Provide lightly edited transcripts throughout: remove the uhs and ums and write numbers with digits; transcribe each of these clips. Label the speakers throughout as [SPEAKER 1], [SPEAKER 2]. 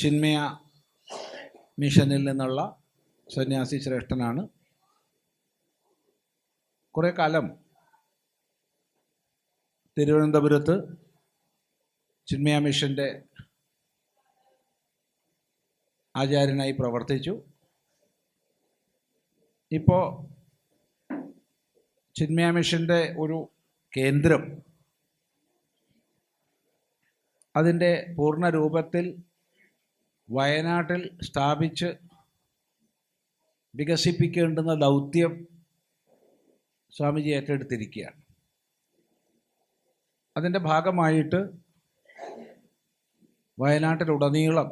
[SPEAKER 1] ചിന്മയ മിഷനിൽ നിന്നുള്ള സന്യാസി ശ്രേഷ്ഠനാണ്. കുറേ കാലം തിരുവനന്തപുരത്ത് ചിന്മയ മിഷൻ്റെ ആചാര്യനായി പ്രവർത്തിച്ചു. ഇപ്പോൾ ചിന്മയ മിഷൻ്റെ ഒരു കേന്ദ്രം അതിൻ്റെ പൂർണ്ണ രൂപത്തിൽ വയനാട്ടിൽ സ്ഥാപിച്ച് വികസിപ്പിക്കേണ്ടുന്ന ദൗത്യം സ്വാമിജി ഏറ്റെടുത്തിരിക്കുകയാണ്. അതിൻ്റെ ഭാഗമായിട്ട് വയനാട്ടിലുടനീളം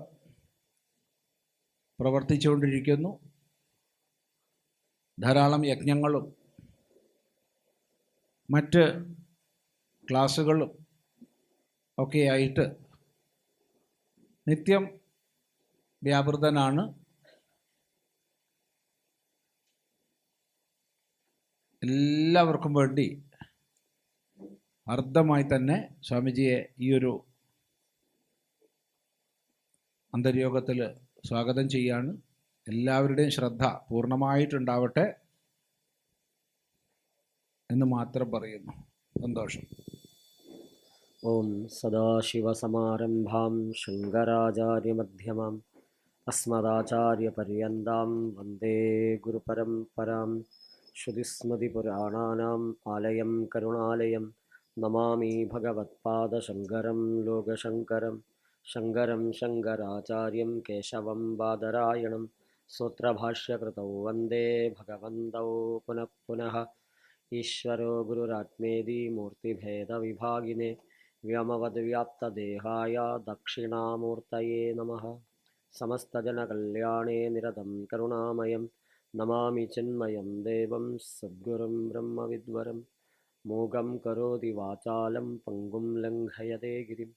[SPEAKER 1] പ്രവർത്തിച്ചുകൊണ്ടിരിക്കുന്നു. ധാരാളം യജ്ഞങ്ങളും മറ്റ് ക്ലാസ്സുകളും ഒക്കെയായിട്ട് നിത്യം വ്യാപൃതനാണ്. എല്ലാവർക്കും വേണ്ടി അർദ്ധമായി തന്നെ സ്വാമിജിയെ ഈ ഒരു അന്തര്യോഗത്തിൽ സ്വാഗതം ചെയ്യാണ്. എല്ലാവരുടെയും ശ്രദ്ധ പൂർണ്ണമായിട്ടുണ്ടാവട്ടെ എന്ന് മാത്രം പറയുന്നു. സന്തോഷം.
[SPEAKER 2] ഓം സദാശിവസമാരംഭാം ശങ്കരാചാര്യമധ്യമാം അസ്മദാചാര്യപര്യന്താം വന്ദേ ഗുരുപരമ്പരാം. ശ്രുതിസ്മൃതിപുരാണാനാം ആലയം കരുണാലയം നമാമി ഭഗവത്പാദശങ്കരം ലോകശങ്കരം. ശങ്കരം ശങ്കരാചാര്യം കേശവം ബാദരായണം സൂത്രഭാഷ്യകൃതൗ വന്ദേ ഭഗവന്തൗ പുനഃ പുനഃ. ഈശ്വരോ ഗുരുരാത്മേതി മൂർത്തിഭേദവിഭാഗിനെ വ്യോമവദ്വ്യാപ്തദേഹായ ദക്ഷിണാമൂർത്തയേ നമഃ. സമസ്തജനകല്യാണേ നിരതം കരുണാമയം നമാമി ചിന്മയം ദേവം സദ്ഗുരും ബ്രഹ്മവിദ്വരം. മൂകം കരോതി വാചാലം പങ്കും ലംഘയതേ ഗിരിം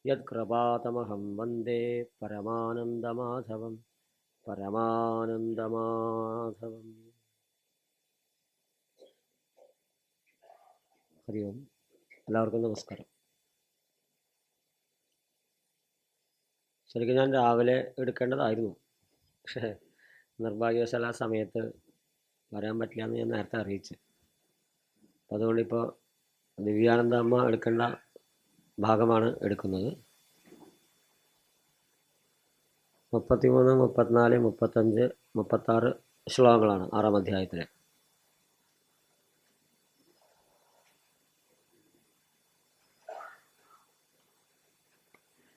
[SPEAKER 2] യത്കൃപാതമഹം വന്ദേ പരമാനന്ദമാധവം. പരമാനന്ദമാധവം. ഹരി ഓം. എല്ലാവർക്കും നമസ്കാരം. ശരിക്കും ഞാൻ രാവിലെ എടുക്കേണ്ടതായിരുന്നു, പക്ഷേ നിർഭാഗ്യവശാൽ ആ സമയത്ത് വരാൻ പറ്റില്ല എന്ന് ഞാൻ നേരത്തെ അറിയിച്ചു. അപ്പം അതുകൊണ്ടിപ്പോൾ ദിവ്യാനന്ദ അമ്മ എടുക്കേണ്ട ഭാഗമാണ് എടുക്കുന്നത്. 33, 34, 35, 36 ശ്ലോകങ്ങളാണ് 6-ാം അധ്യായത്തിലെ.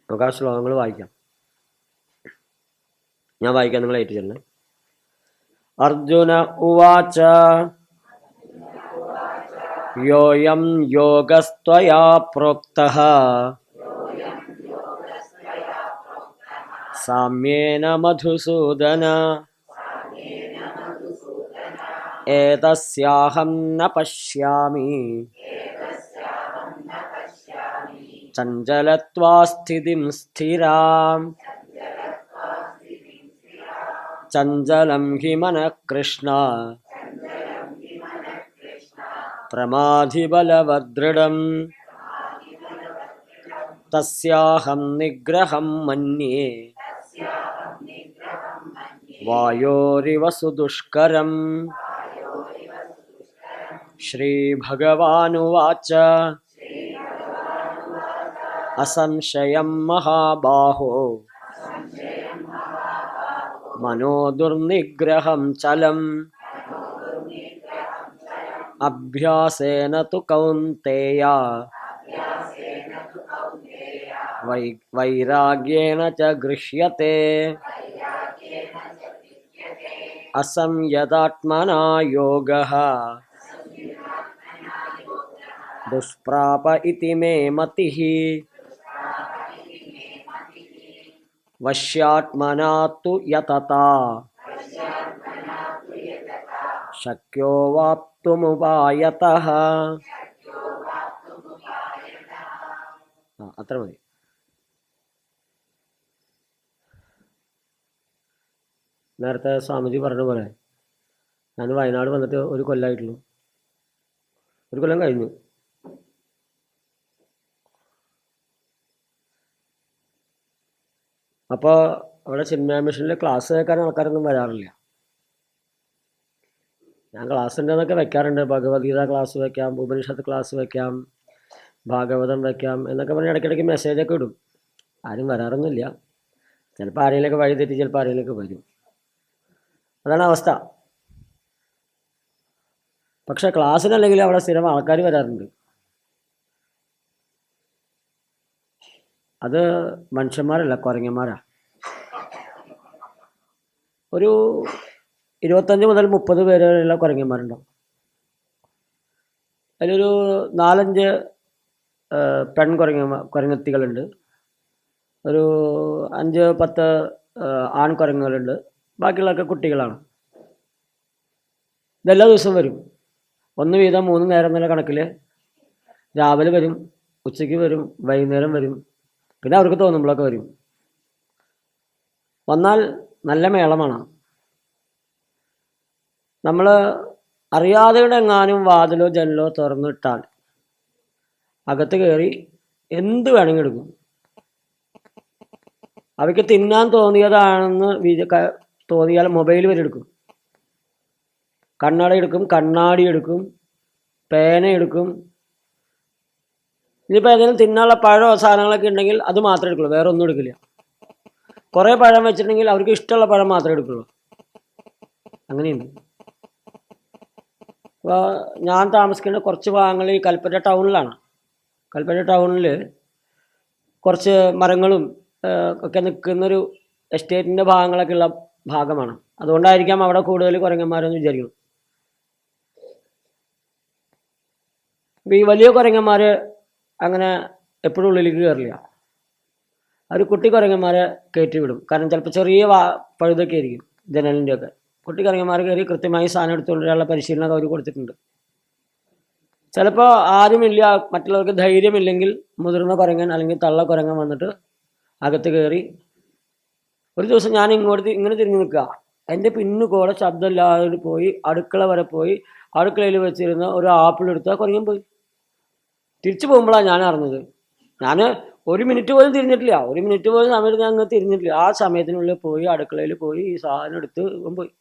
[SPEAKER 2] നമുക്ക് ആ ശ്ലോകങ്ങൾ വായിക്കാം. ഞാൻ വായിക്കാം, നിങ്ങൾ ഏറ്റുചൊല്ലണേ. അർജുന ഉവാച യോയം യോഗസ്ത്വയാ പ്രോക്തഃ സാമ്യേന മധുസൂദന ഏതസ്യാഹം ന പശ്യാമി ചഞ്ചലത്വാ സ്ഥിതിം സ്ഥിരാം ചഞ്ചലം ഹി മനഃ കൃഷ്ണ പ്രമാധിബലവദൃഢം തസ്യാഹം നിഗ്രഹം മന്യേ വായോരിവ സുദുഷ്കരം. ശ്രീഭഗവാനുവാച അസംശയം മഹാബാഹോ മനോ ദുർനിഗ്രഹം ചലം അഭ്യാസേന തു കൗന്തേയ വൈരാഗ്യേന ച ഗൃഹ്യത്തെ. അസംയതാത്മനാ യോഗഃ ദുഷ്പ്രാപ ഇതി മേ മതിഃ. വശ്യാത്മനാ തു യതതാ ശക്യോ വാപ്തുമുപായതഃ. അത്ര മതി. നേരത്തെ സ്വാമിജി പറഞ്ഞ പോലെ ഞാൻ വയനാട് വന്നിട്ട് ഒരു കൊല്ലമായിട്ടുള്ളൂ. ഒരു കൊല്ലം കഴിഞ്ഞു. അപ്പോൾ അവിടെ ചിന്മയ മിഷനിൽ ക്ലാസ് കേൾക്കാൻ ആൾക്കാരൊന്നും വരാറില്ല. ഞാൻ ക്ലാസ് ഉണ്ടെന്നൊക്കെ വെക്കാറുണ്ട്. ഭഗവത്ഗീത ക്ലാസ് വെക്കാം, ഉപനിഷത്ത് ക്ലാസ് വെക്കാം, ഭാഗവതം വെക്കാം എന്നൊക്കെ പറഞ്ഞ് ഇടയ്ക്കിടയ്ക്ക് മെസ്സേജൊക്കെ ഇടും. ആരും വരാറൊന്നുമില്ല. ചിലപ്പോൾ ആരെങ്കിലൊക്കെ വഴി തെറ്റി ചിലപ്പോൾ ആരെങ്കിലൊക്കെ വരും. അതാണ് അവസ്ഥ. പക്ഷെ ക്ലാസ്സിനല്ലെങ്കിൽ അവിടെ സ്ഥിരം ആൾക്കാർ വരാറുണ്ട്. അത് മനുഷ്യന്മാരല്ല, കുരങ്ങന്മാരാ. ഒരു 25 മുതൽ 30 പേര് വരെയുള്ള കുരങ്ങന്മാരുണ്ടാവും. അതിലൊരു 4-5 കുരങ്ങത്തികളുണ്ട്. ഒരു 5-10 ആൺകുരങ്ങുകളുണ്ട്. ബാക്കിയുള്ളതൊക്കെ കുട്ടികളാണ്. ഇതെല്ലാ ദിവസവും വരും. 1 വീതം 3 നേരം എന്നുള്ള കണക്കിൽ രാവിലെ വരും, ഉച്ചയ്ക്ക് വരും, വൈകുന്നേരം വരും, പിന്നെ അവർക്ക് തോന്നുമ്പോഴൊക്കെ വരും. വന്നാൽ നല്ല മേളമാണ്. നമ്മൾ അറിയാതെ എങ്ങാനും വാതിലോ ജനലോ തുറന്നിട്ടാൽ അകത്ത് കയറി എന്ത് വേണമെങ്കിൽ എടുക്കും. അവയ്ക്ക് തിന്നാൻ തോന്നിയതാണെന്ന് തോന്നിയാൽ മൊബൈൽ വരെ എടുക്കും, കണ്ണട എടുക്കും, കണ്ണാടി എടുക്കും, പേന എടുക്കും. ഇനിയിപ്പോൾ ഏതെങ്കിലും തിന്നാനുള്ള പഴമോ സാധനങ്ങളൊക്കെ ഉണ്ടെങ്കിൽ അത് മാത്രമേ എടുക്കുള്ളൂ, വേറെ ഒന്നും എടുക്കില്ല. കുറേ പഴം വെച്ചിട്ടുണ്ടെങ്കിൽ അവർക്ക് ഇഷ്ടമുള്ള പഴം മാത്രമേ എടുക്കുള്ളൂ. അങ്ങനെയുണ്ട്. അപ്പോൾ ഞാൻ താമസിക്കുന്ന കുറച്ച് ഭാഗങ്ങൾ ഈ കൽപ്പറ്റ ടൗണിലാണ്. കൽപ്പറ്റ ടൗണിൽ കുറച്ച് മരങ്ങളും ഒക്കെ നിൽക്കുന്നൊരു എസ്റ്റേറ്റിൻ്റെ ഭാഗങ്ങളൊക്കെ ഉള്ള ഭാഗമാണ്. അതുകൊണ്ടായിരിക്കാം അവിടെ കൂടുതൽ കുരങ്ങന്മാരെന്ന് വിചാരിക്കുന്നു. അപ്പോൾ ഈ വലിയ കുരങ്ങന്മാർ അങ്ങനെ എപ്പോഴും ഉള്ളിലേക്ക് കയറില്ല. അവർ കുട്ടി കുരങ്ങന്മാരെ കയറ്റി വിടും. കാരണം ചിലപ്പോൾ ചെറിയ പഴുതൊക്കെ ആയിരിക്കും ജനലിൻ്റെയൊക്കെ. കുട്ടി കുരങ്ങന്മാർ കയറി കൃത്യമായി സാധനം എടുത്തുകൊണ്ടുവരാനുള്ള പരിശീലനമൊക്കെ അവർ കൊടുത്തിട്ടുണ്ട്. ചിലപ്പോൾ ആരുമില്ല, മറ്റുള്ളവർക്ക് ധൈര്യമില്ലെങ്കിൽ മുതിർന്ന കുരങ്ങൻ അല്ലെങ്കിൽ തള്ള കുരങ്ങൻ വന്നിട്ട് അകത്ത് കയറി. ഒരു ദിവസം ഞാൻ ഇങ്ങനെ തിരിഞ്ഞു നിൽക്കുക, എൻ്റെ പിന്നുകൂടെ ശബ്ദമില്ലാതെ പോയി അടുക്കള വരെ പോയി അടുക്കളയിൽ വെച്ചിരുന്ന ഒരു ആപ്പിൾ എടുത്താൽ കുരങ്ങൻ പോയി. തിരിച്ചു പോകുമ്പോഴാണ് ഞാൻ അറിഞ്ഞത്. ഞാൻ 1 മിനിറ്റ് പോലും തിരിഞ്ഞിട്ടില്ല. 1 മിനിറ്റ് പോലും സമയത്ത് ഞാൻ അങ്ങനെ തിരിഞ്ഞിട്ടില്ല. ആ സമയത്തിനുള്ളിൽ പോയി അടുക്കളയിൽ പോയി ഈ സാധനം എടുത്ത് പോയി.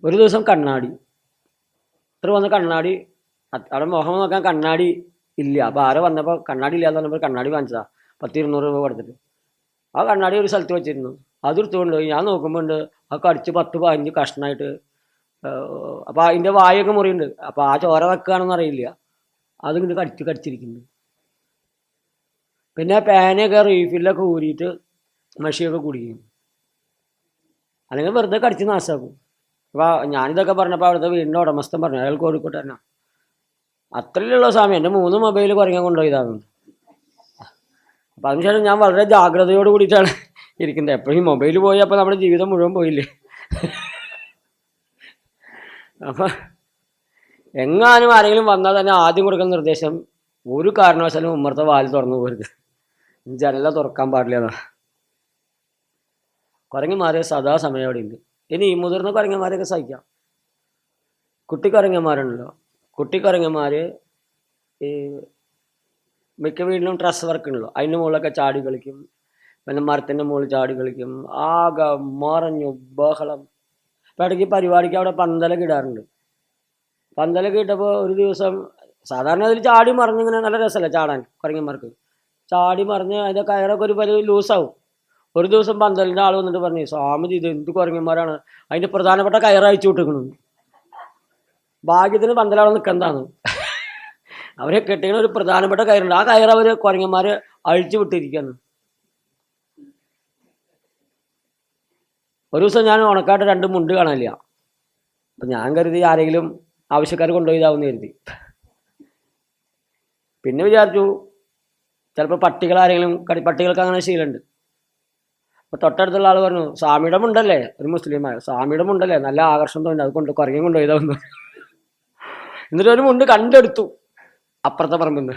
[SPEAKER 2] ഒരു ദിവസം കണ്ണാടി ഇത്ര വന്ന കണ്ണാടി അവിടെ മുഖം നോക്കാൻ കണ്ണാടി ഇല്ല. അപ്പോൾ ആരോ വന്നപ്പോൾ കണ്ണാടി ഇല്ലാന്ന് പറഞ്ഞപ്പോൾ കണ്ണാടി വാങ്ങിച്ചതാ 100-200 രൂപ കൊടുത്തിട്ട്. ആ കണ്ണാടി ഒരു സ്ഥലത്ത് വെച്ചിരുന്നു. അതെടുത്തുകൊണ്ട് പോയി. ഞാൻ നോക്കുമ്പോൾ ഉണ്ട് ആ കടിച്ച് 10-15 കഷ്ണമായിട്ട്. അപ്പോൾ അതിൻ്റെ വായൊക്കെ മുറിയുണ്ട്. അപ്പോൾ ആ ചോര വെക്കുകയാണെന്ന് അറിയില്ല, അതിങ്ങനെ കടിച്ചിരിക്കുന്നു. പിന്നെ പേനയൊക്കെ റീഫില്ലൊക്കെ ഊരിയിട്ട് മഷിയൊക്കെ കുടിക്കും, അല്ലെങ്കിൽ വെറുതെ കടിച്ച് നാശമാക്കും. അപ്പോൾ ഞാനിതൊക്കെ പറഞ്ഞപ്പോൾ അവിടുത്തെ വീടിൻ്റെ ഉടമസ്ഥൻ പറഞ്ഞു, അയാൾ കോഴിക്കോട്ടുകാരനാ. അത്രയുള്ള സമയം എൻ്റെ 3 മൊബൈൽ കുരങ്ങൻ കൊണ്ടുപോയതാകുന്നു. അപ്പം അതിനുശേഷം ഞാൻ വളരെ ജാഗ്രതയോട് കൂടിയിട്ടാണ് ഇരിക്കുന്നത്. എപ്പോഴും മൊബൈൽ പോയി അപ്പോൾ നമ്മുടെ ജീവിതം മുഴുവൻ പോയില്ലേ. അപ്പം എങ്ങാനും ആരെങ്കിലും വന്നാൽ തന്നെ ആദ്യം കൊടുക്കുന്ന നിർദ്ദേശം ഒരു കാരണവശാലും ഉമ്മറത്തെ വാല് തുറന്നു പോകരുത്, ജനല തുറക്കാൻ പാടില്ല. കുരങ്ങന്മാർ സദാസമയം അവിടെ ഉണ്ട്. ഇനി മുതിർന്ന കുരങ്ങന്മാരെയൊക്കെ സഹിക്കാം. കുട്ടിക്കുരങ്ങന്മാരുണ്ടല്ലോ, കുട്ടിക്കുരങ്ങന്മാർ ഈ മിക്ക വീട്ടിലും ഡ്രസ് വർക്ക് ഉണ്ടല്ലോ, അതിൻ്റെ മുകളിലൊക്കെ ചാടി കളിക്കും. പിന്നെ മരത്തിൻ്റെ മുകളിൽ ചാടി കളിക്കും. ആകെ മറഞ്ഞു ബഹളം. ഇപ്പം ഇടയ്ക്ക് പരിപാടിക്ക് അവിടെ പന്തലൊക്കെ ഇടാറുണ്ട്. പന്തലൊക്കെ ഇട്ടപ്പോൾ ഒരു ദിവസം സാധാരണ അതിൽ ചാടി മറിഞ്ഞിങ്ങനെ നല്ല രസമല്ലേ ചാടാൻ കുരങ്ങന്മാർക്ക്. ചാടി മറിഞ്ഞ് അതിൻ്റെ കയറൊക്കെ ഒരു പരിധി ലൂസാവും. ഒരു ദിവസം പന്തലിൻ്റെ ആൾ വന്നിട്ട് പറഞ്ഞു, സ്വാമിജി ഇത് എന്ത് കുരങ്ങന്മാരാണ്, അതിൻ്റെ പ്രധാനപ്പെട്ട കയറയച്ചു വിട്ടിരിക്കണു. ഭാഗ്യത്തിന് പന്തലാൾ നിൽക്കുന്നതാണ്. അവരെ കെട്ടിക്കണ ഒരു പ്രധാനപ്പെട്ട കയറുണ്ട്. ആ കയറ് അവർ കുരങ്ങന്മാർ അഴിച്ചു വിട്ടിരിക്കുകയാണ്. ഒരു ദിവസം ഞാൻ ഉണക്കാട്ട് 2 മുണ്ട് കാണാനില്ല. അപ്പം ഞാൻ കരുതി ആരെങ്കിലും ആവശ്യക്കാർ കൊണ്ടുപോയതാവുമെന്ന് കരുതി. പിന്നെ വിചാരിച്ചു ചിലപ്പോൾ പട്ടികളാരെങ്കിലും പട്ടികൾക്ക് അങ്ങനെ ശീലമുണ്ട്. അപ്പോൾ തൊട്ടടുത്തുള്ള ആൾ പറഞ്ഞു, സ്വാമിയുടെ മുണ്ടല്ലേ, ഒരു മുസ്ലിമായ, സ്വാമിയുടെ മുണ്ടല്ലേ നല്ല ആകർഷണം തോന്നി, അത് കുരങ്ങൻ കൊണ്ടുപോയതാവുന്നു. എന്നിട്ട് ഒരു മുണ്ട് കണ്ടെടുത്തു അപ്പുറത്തെ പറമ്പിൽ നിന്ന്.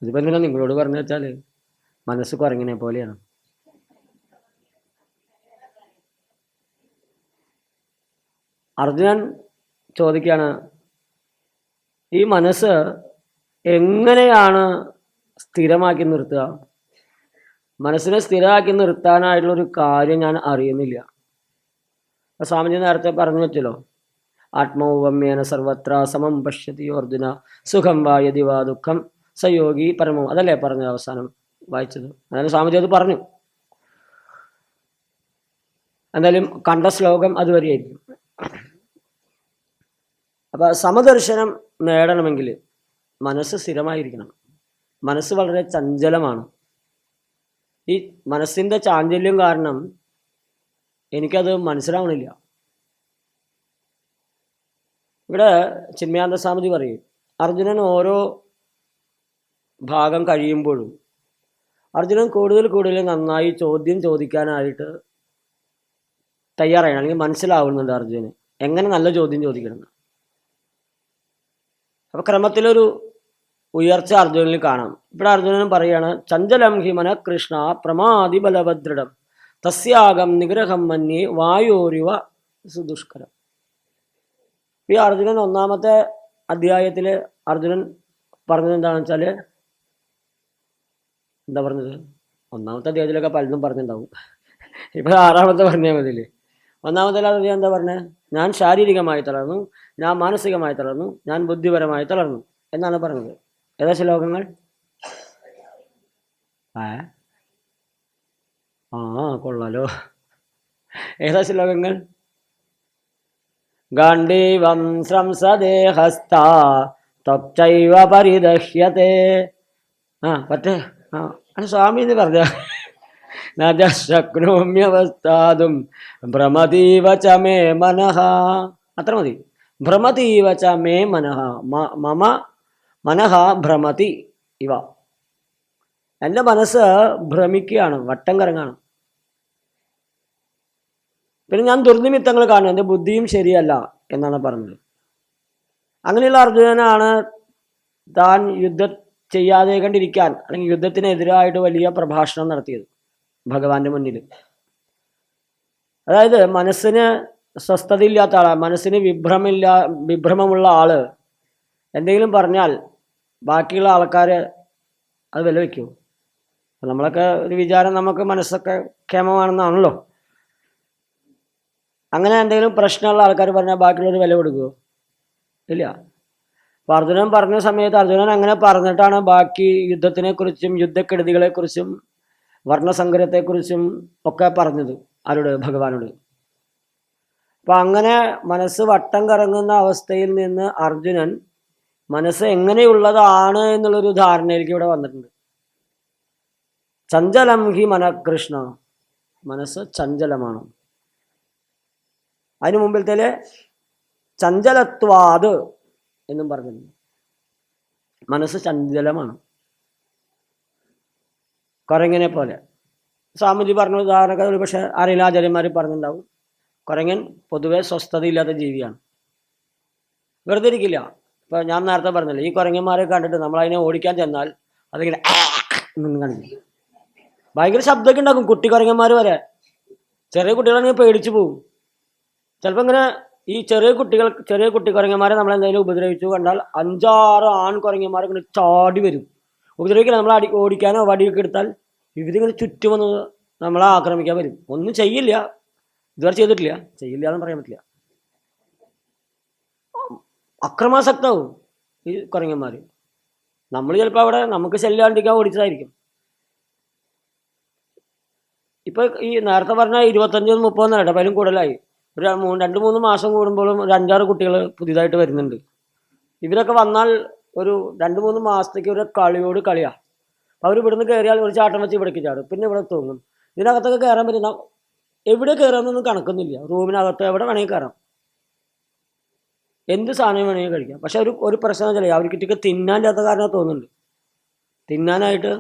[SPEAKER 2] ഇതിപ്പോൾ എന്തിനാ നിങ്ങളോട് പറഞ്ഞു വെച്ചാൽ മനസ്സ് കുരങ്ങിനെ പോലെയാണ്. അർജുനൻ ചോദിക്കുകയാണ്, ഈ മനസ്സ് എങ്ങനെയാണ് സ്ഥിരമാക്കി നിർത്തുക? മനസ്സിനെ സ്ഥിരമാക്കി നിർത്താനായിട്ടുള്ളൊരു കാര്യം ഞാൻ അറിയുന്നില്ല. സ്വാമിജി നേരത്തെ പറഞ്ഞു വെച്ചല്ലോ, ആത്മൗവമ്യേന സർവത്ര സമം പശ്യതി അർജുന സുഖം വാ യതി വാ ദുഃഖം സയോഗി പരമം. അതല്ലേ പറഞ്ഞത് അവസാനം വായിച്ചത്? അതായത് സ്വാമിജി അത് പറഞ്ഞു. എന്തായാലും കണ്ട ശ്ലോകം അതുവരെയായിരിക്കും. അപ്പൊ സമദർശനം നേടണമെങ്കിൽ മനസ്സ് സ്ഥിരമായിരിക്കണം. മനസ്സ് വളരെ ചഞ്ചലമാണ്. ഈ മനസ്സിന്റെ ചാഞ്ചല്യം കാരണം എനിക്കത് മനസ്സിലാവണില്ല. ഇവിടെ ചിന്മയാനന്ദ സ്വാമിജി പറയും, അർജുനൻ ഓരോ ഭാഗം കഴിയുമ്പോഴും അർജുനൻ കൂടുതൽ കൂടുതൽ നന്നായി ചോദ്യം ചോദിക്കാനായിട്ട് തയ്യാറാണ്, അല്ലെങ്കിൽ മനസ്സിലാവുന്നുണ്ട് അർജുനന് എങ്ങനെ നല്ല ചോദ്യം ചോദിക്കണം. അപ്പൊ ക്രമത്തിലൊരു ഉയർച്ച അർജുനനിൽ കാണാം. ഇവിടെ അർജുനൻ പറയാണ്, ചഞ്ചലം ഹി മന കൃഷ്ണ പ്രമാദി ബലഭദ്രടം തസ്യാകം നിഗ്രഹം മന്യേ വായോരിവ സുദുഷ്കരം. ഈ അർജുനൻ ഒന്നാമത്തെ അധ്യായത്തിൽ അർജുനൻ പറഞ്ഞത് എന്താണെന്ന് വെച്ചാൽ, എന്താ പറഞ്ഞത്? ഒന്നാമത്തെ അധ്യായത്തിലൊക്കെ പലതും പറഞ്ഞിട്ടുണ്ടാവും. ഇപ്പൊ ആറാമത്തെ പറഞ്ഞാൽ മതിയില്ലേ. ഒന്നാമത്തെ അധ്യായം എന്താ പറഞ്ഞത്? ഞാൻ ശാരീരികമായി തളർന്നു, ഞാൻ മാനസികമായി തളർന്നു, ഞാൻ ബുദ്ധിപരമായി തളർന്നു എന്നാണ് പറഞ്ഞത്. ഏതാ ശ്ലോകങ്ങൾ? കൊള്ളാലോ. ഏതാ ശ്ലോകങ്ങൾ? ഗാണ്ഡീവം ശ്രംസദേഹസ്ഥ ത്വക്ചൈവ പരിദഹ്യത്തെ. പറ്റേ സ്വാമി എന്ന് പറഞ്ഞ നശക്നോമ്യവസ്ഥാതും ഭ്രമതീവ ച മേ മനഃ. അത്ര മതി. ഭ്രമതീവ ച മേ മനഃ, മമ മനഃ ഭ്രമതി ഇവ. എൻ്റെ മനസ്സ് ഭ്രമിക്കുകയാണ്, വട്ടം കറങ്ങാണ്. പിന്നെ ഞാൻ ദുർനിമിത്തങ്ങൾ കാണുന്നു, എൻ്റെ ബുദ്ധിയും ശരിയല്ല എന്നാണ് പറഞ്ഞത്. അങ്ങനെയുള്ള അർജുനനാണ് താൻ യുദ്ധം ചെയ്യാതെ കണ്ടിരിക്കാൻ, അല്ലെങ്കിൽ യുദ്ധത്തിനെതിരായിട്ട് വലിയ പ്രഭാഷണം നടത്തിയത് ഭഗവാന്റെ മുന്നിൽ. അതായത് മനസ്സിന് സ്വസ്ഥതയില്ലാത്ത ആളാണ്, മനസ്സിന് വിഭ്രമമുള്ള ആള് എന്തെങ്കിലും പറഞ്ഞാൽ ബാക്കിയുള്ള ആൾക്കാർ അത് വില വയ്ക്കുമോ? നമ്മളൊക്കെ ഒരു വിചാരം, നമുക്ക് മനസ്സൊക്കെ ക്ഷേമമാണെന്നാണല്ലോ. അങ്ങനെ എന്തെങ്കിലും പ്രശ്നമുള്ള ആൾക്കാർ പറഞ്ഞാൽ ബാക്കിയുള്ളവർ വില കൊടുക്കുമോ? ഇല്ല. അപ്പൊ അർജുനൻ പറഞ്ഞ സമയത്ത് അർജുനൻ അങ്ങനെ പറഞ്ഞിട്ടാണ് ബാക്കി യുദ്ധത്തിനെക്കുറിച്ചും യുദ്ധക്കെടുതികളെക്കുറിച്ചും വർണ്ണസങ്കരത്തെക്കുറിച്ചും ഒക്കെ പറഞ്ഞത്. ആരോട്? ഭഗവാനോട്. അപ്പൊ അങ്ങനെ മനസ്സ് വട്ടം കറങ്ങുന്ന അവസ്ഥയിൽ നിന്ന് അർജുനൻ മനസ്സ് എങ്ങനെയുള്ളതാണ് എന്നുള്ളൊരു ധാരണയിലേക്ക് ഇവിടെ വന്നിട്ടുണ്ട്. ചഞ്ചലം ഹി മന കൃഷ്ണ, മനസ്സ് ചഞ്ചലമാണ്. അതിനു മുമ്പിലത്തെ ചഞ്ചലത്വാത് എന്നും പറഞ്ഞിട്ടുണ്ട്. മനസ്സ് ചഞ്ചലമാണ്, കുരങ്ങനെ പോലെ. സ്വാമിജി പറഞ്ഞ ഉദാഹരണമൊക്കെ ഒരു പക്ഷെ അറിയില്ല, ആചാര്യന്മാർ പറഞ്ഞിട്ടുണ്ടാവും. കുരങ്ങൻ പൊതുവെ സ്വസ്ഥതയില്ലാത്ത ജീവിയാണ്, വെറുതെ ഇരിക്കില്ല. ഇപ്പം ഞാൻ നേരത്തെ പറഞ്ഞില്ല, ഈ കുരങ്ങന്മാരെ കണ്ടിട്ട് നമ്മൾ അതിനെ ഓടിക്കാൻ ചെന്നാൽ അതിങ്ങനെ കാണിക്കും, ഭയങ്കര ശബ്ദമൊക്കെ ഉണ്ടാക്കും. കുട്ടി കുരങ്ങന്മാർ വരെ, ചെറിയ കുട്ടികളാണെങ്കിൽ പേടിച്ചു പോകും. ചിലപ്പോൾ ഇങ്ങനെ ഈ ചെറിയ കുട്ടി കുരങ്ങന്മാരെ നമ്മൾ എന്തെങ്കിലും ഉപദ്രവിച്ചു കണ്ടാൽ 5-6 ആൺ കുരങ്ങന്മാരെ ഇങ്ങനെ ചാടി വരും. ഉപദ്രവിക്കില്ല, നമ്മൾ ഓടിക്കാനോ വടിയൊക്കെ എടുത്താൽ ഇവരിങ്ങനെ ചുറ്റും വന്ന് നമ്മളെ ആക്രമിക്കാൻ വരും. ഒന്നും ചെയ്യില്ല, ഇതുവരെ ചെയ്തിട്ടില്ല, ചെയ്യില്ല എന്ന് പറയാൻ പറ്റില്ല. അക്രമാസക്തവും ഈ കുരങ്ങന്മാർ. നമ്മൾ ചിലപ്പോൾ അവിടെ നമുക്ക് ശല്യാണ്ടിക്കാൻ ഓടിച്ചതായിരിക്കും. ഇപ്പൊ ഈ നേരത്തെ പറഞ്ഞ 25-30 നേരം പലരും കൂടുതലായി. ഒരു 2-3 മാസം കൂടുമ്പോഴും ഒരു 5-6 കുട്ടികൾ പുതിയതായിട്ട് വരുന്നുണ്ട്. ഇവരൊക്കെ വന്നാൽ ഒരു 2-3 മാസത്തേക്ക് ഒരു കളിയോട് കളിയാ. അവർ ഇവിടുന്ന് കയറിയാൽ ഒരു ചാട്ടം വെച്ച് ഇവിടേക്ക് ചാടും, പിന്നെ ഇവിടെ തൂങ്ങും. ഇതിനകത്തൊക്കെ കയറാൻ പറ്റുന്ന, എവിടെ കയറാമെന്നൊന്നും കണക്കൊന്നുമില്ല. റൂമിനകത്ത് എവിടെ വേണമെങ്കിൽ കയറാം, എന്ത് സാധനം വേണമെങ്കിൽ കഴിക്കാം. പക്ഷെ ഒരു പ്രശ്നം വെച്ചാൽ അവർക്കിട്ടൊക്കെ തിന്നാനില്ലാത്ത കാരണം തോന്നുന്നുണ്ട്. തിന്നാനായിട്ട്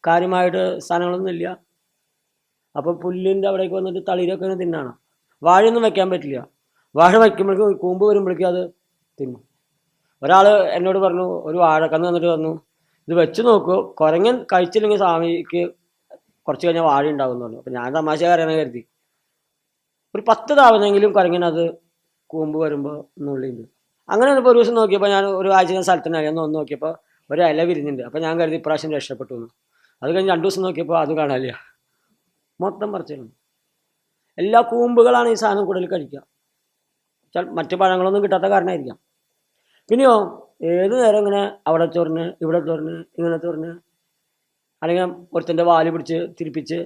[SPEAKER 2] കാര്യമായിട്ട് സാധനങ്ങളൊന്നും ഇല്ല. അപ്പോൾ പുല്ലിൻ്റെ അവിടേക്ക് വന്നിട്ട് തളിരൊക്കെ തിന്നാണ്. വാഴയൊന്നും വെക്കാൻ പറ്റില്ല. വാഴ വയ്ക്കുമ്പോഴേക്കും കൂമ്പ് വരുമ്പോഴേക്കും അത് തിന്നും. ഒരാൾ എന്നോട് പറഞ്ഞു, ഒരു വാഴക്കന്ന് വന്നിട്ട് പറഞ്ഞു, ഇത് വെച്ച് നോക്കൂ, കുരങ്ങൻ കഴിച്ചില്ലെങ്കിൽ സ്വാമിക്ക് കുറച്ച് കഴിഞ്ഞാൽ വാഴ ഉണ്ടാവും എന്ന് പറഞ്ഞു. അപ്പം ഞാൻ തമാശക്കാരെന്ന് കരുതി. ഒരു 10 തവണയെങ്കിലും കുരങ്ങനത് കൂമ്പ് വരുമ്പോൾ നുള്ളിയുണ്ട്. അങ്ങനെ ഇപ്പോൾ ഒരു ദിവസം നോക്കിയപ്പോൾ ഞാൻ ഒരു ആഴ്ച സ്ഥലത്തിനായി ഒന്ന് നോക്കിയപ്പോൾ ഒരു ഇല വിരിഞ്ഞിട്ടുണ്ട്. അപ്പോൾ ഞാൻ കരുതി ഇപ്രാവശ്യം രക്ഷപ്പെട്ടു എന്ന്. അത് കഴിഞ്ഞ് 2 ദിവസം നോക്കിയപ്പോൾ അത് കാണാനില്ല, മൊത്തം പറിച്ചിരുന്നു. എല്ലാ കൂമ്പുകളാണ് ഈ സാധനം കൂടുതൽ കഴിക്കുക. മറ്റു പഴങ്ങളൊന്നും കിട്ടാത്ത കാരണമായിരിക്കാം. പിന്നെയോ ഏത് നേരം ഇങ്ങനെ അവിടെ തുറന്ന് ഇവിടെ തുറന്ന് ഇങ്ങനെ തുറന്ന്, അല്ലെങ്കിൽ ഒരുത്തൻ്റെ വാല് പിടിച്ച് തിരിപ്പിച്ച്,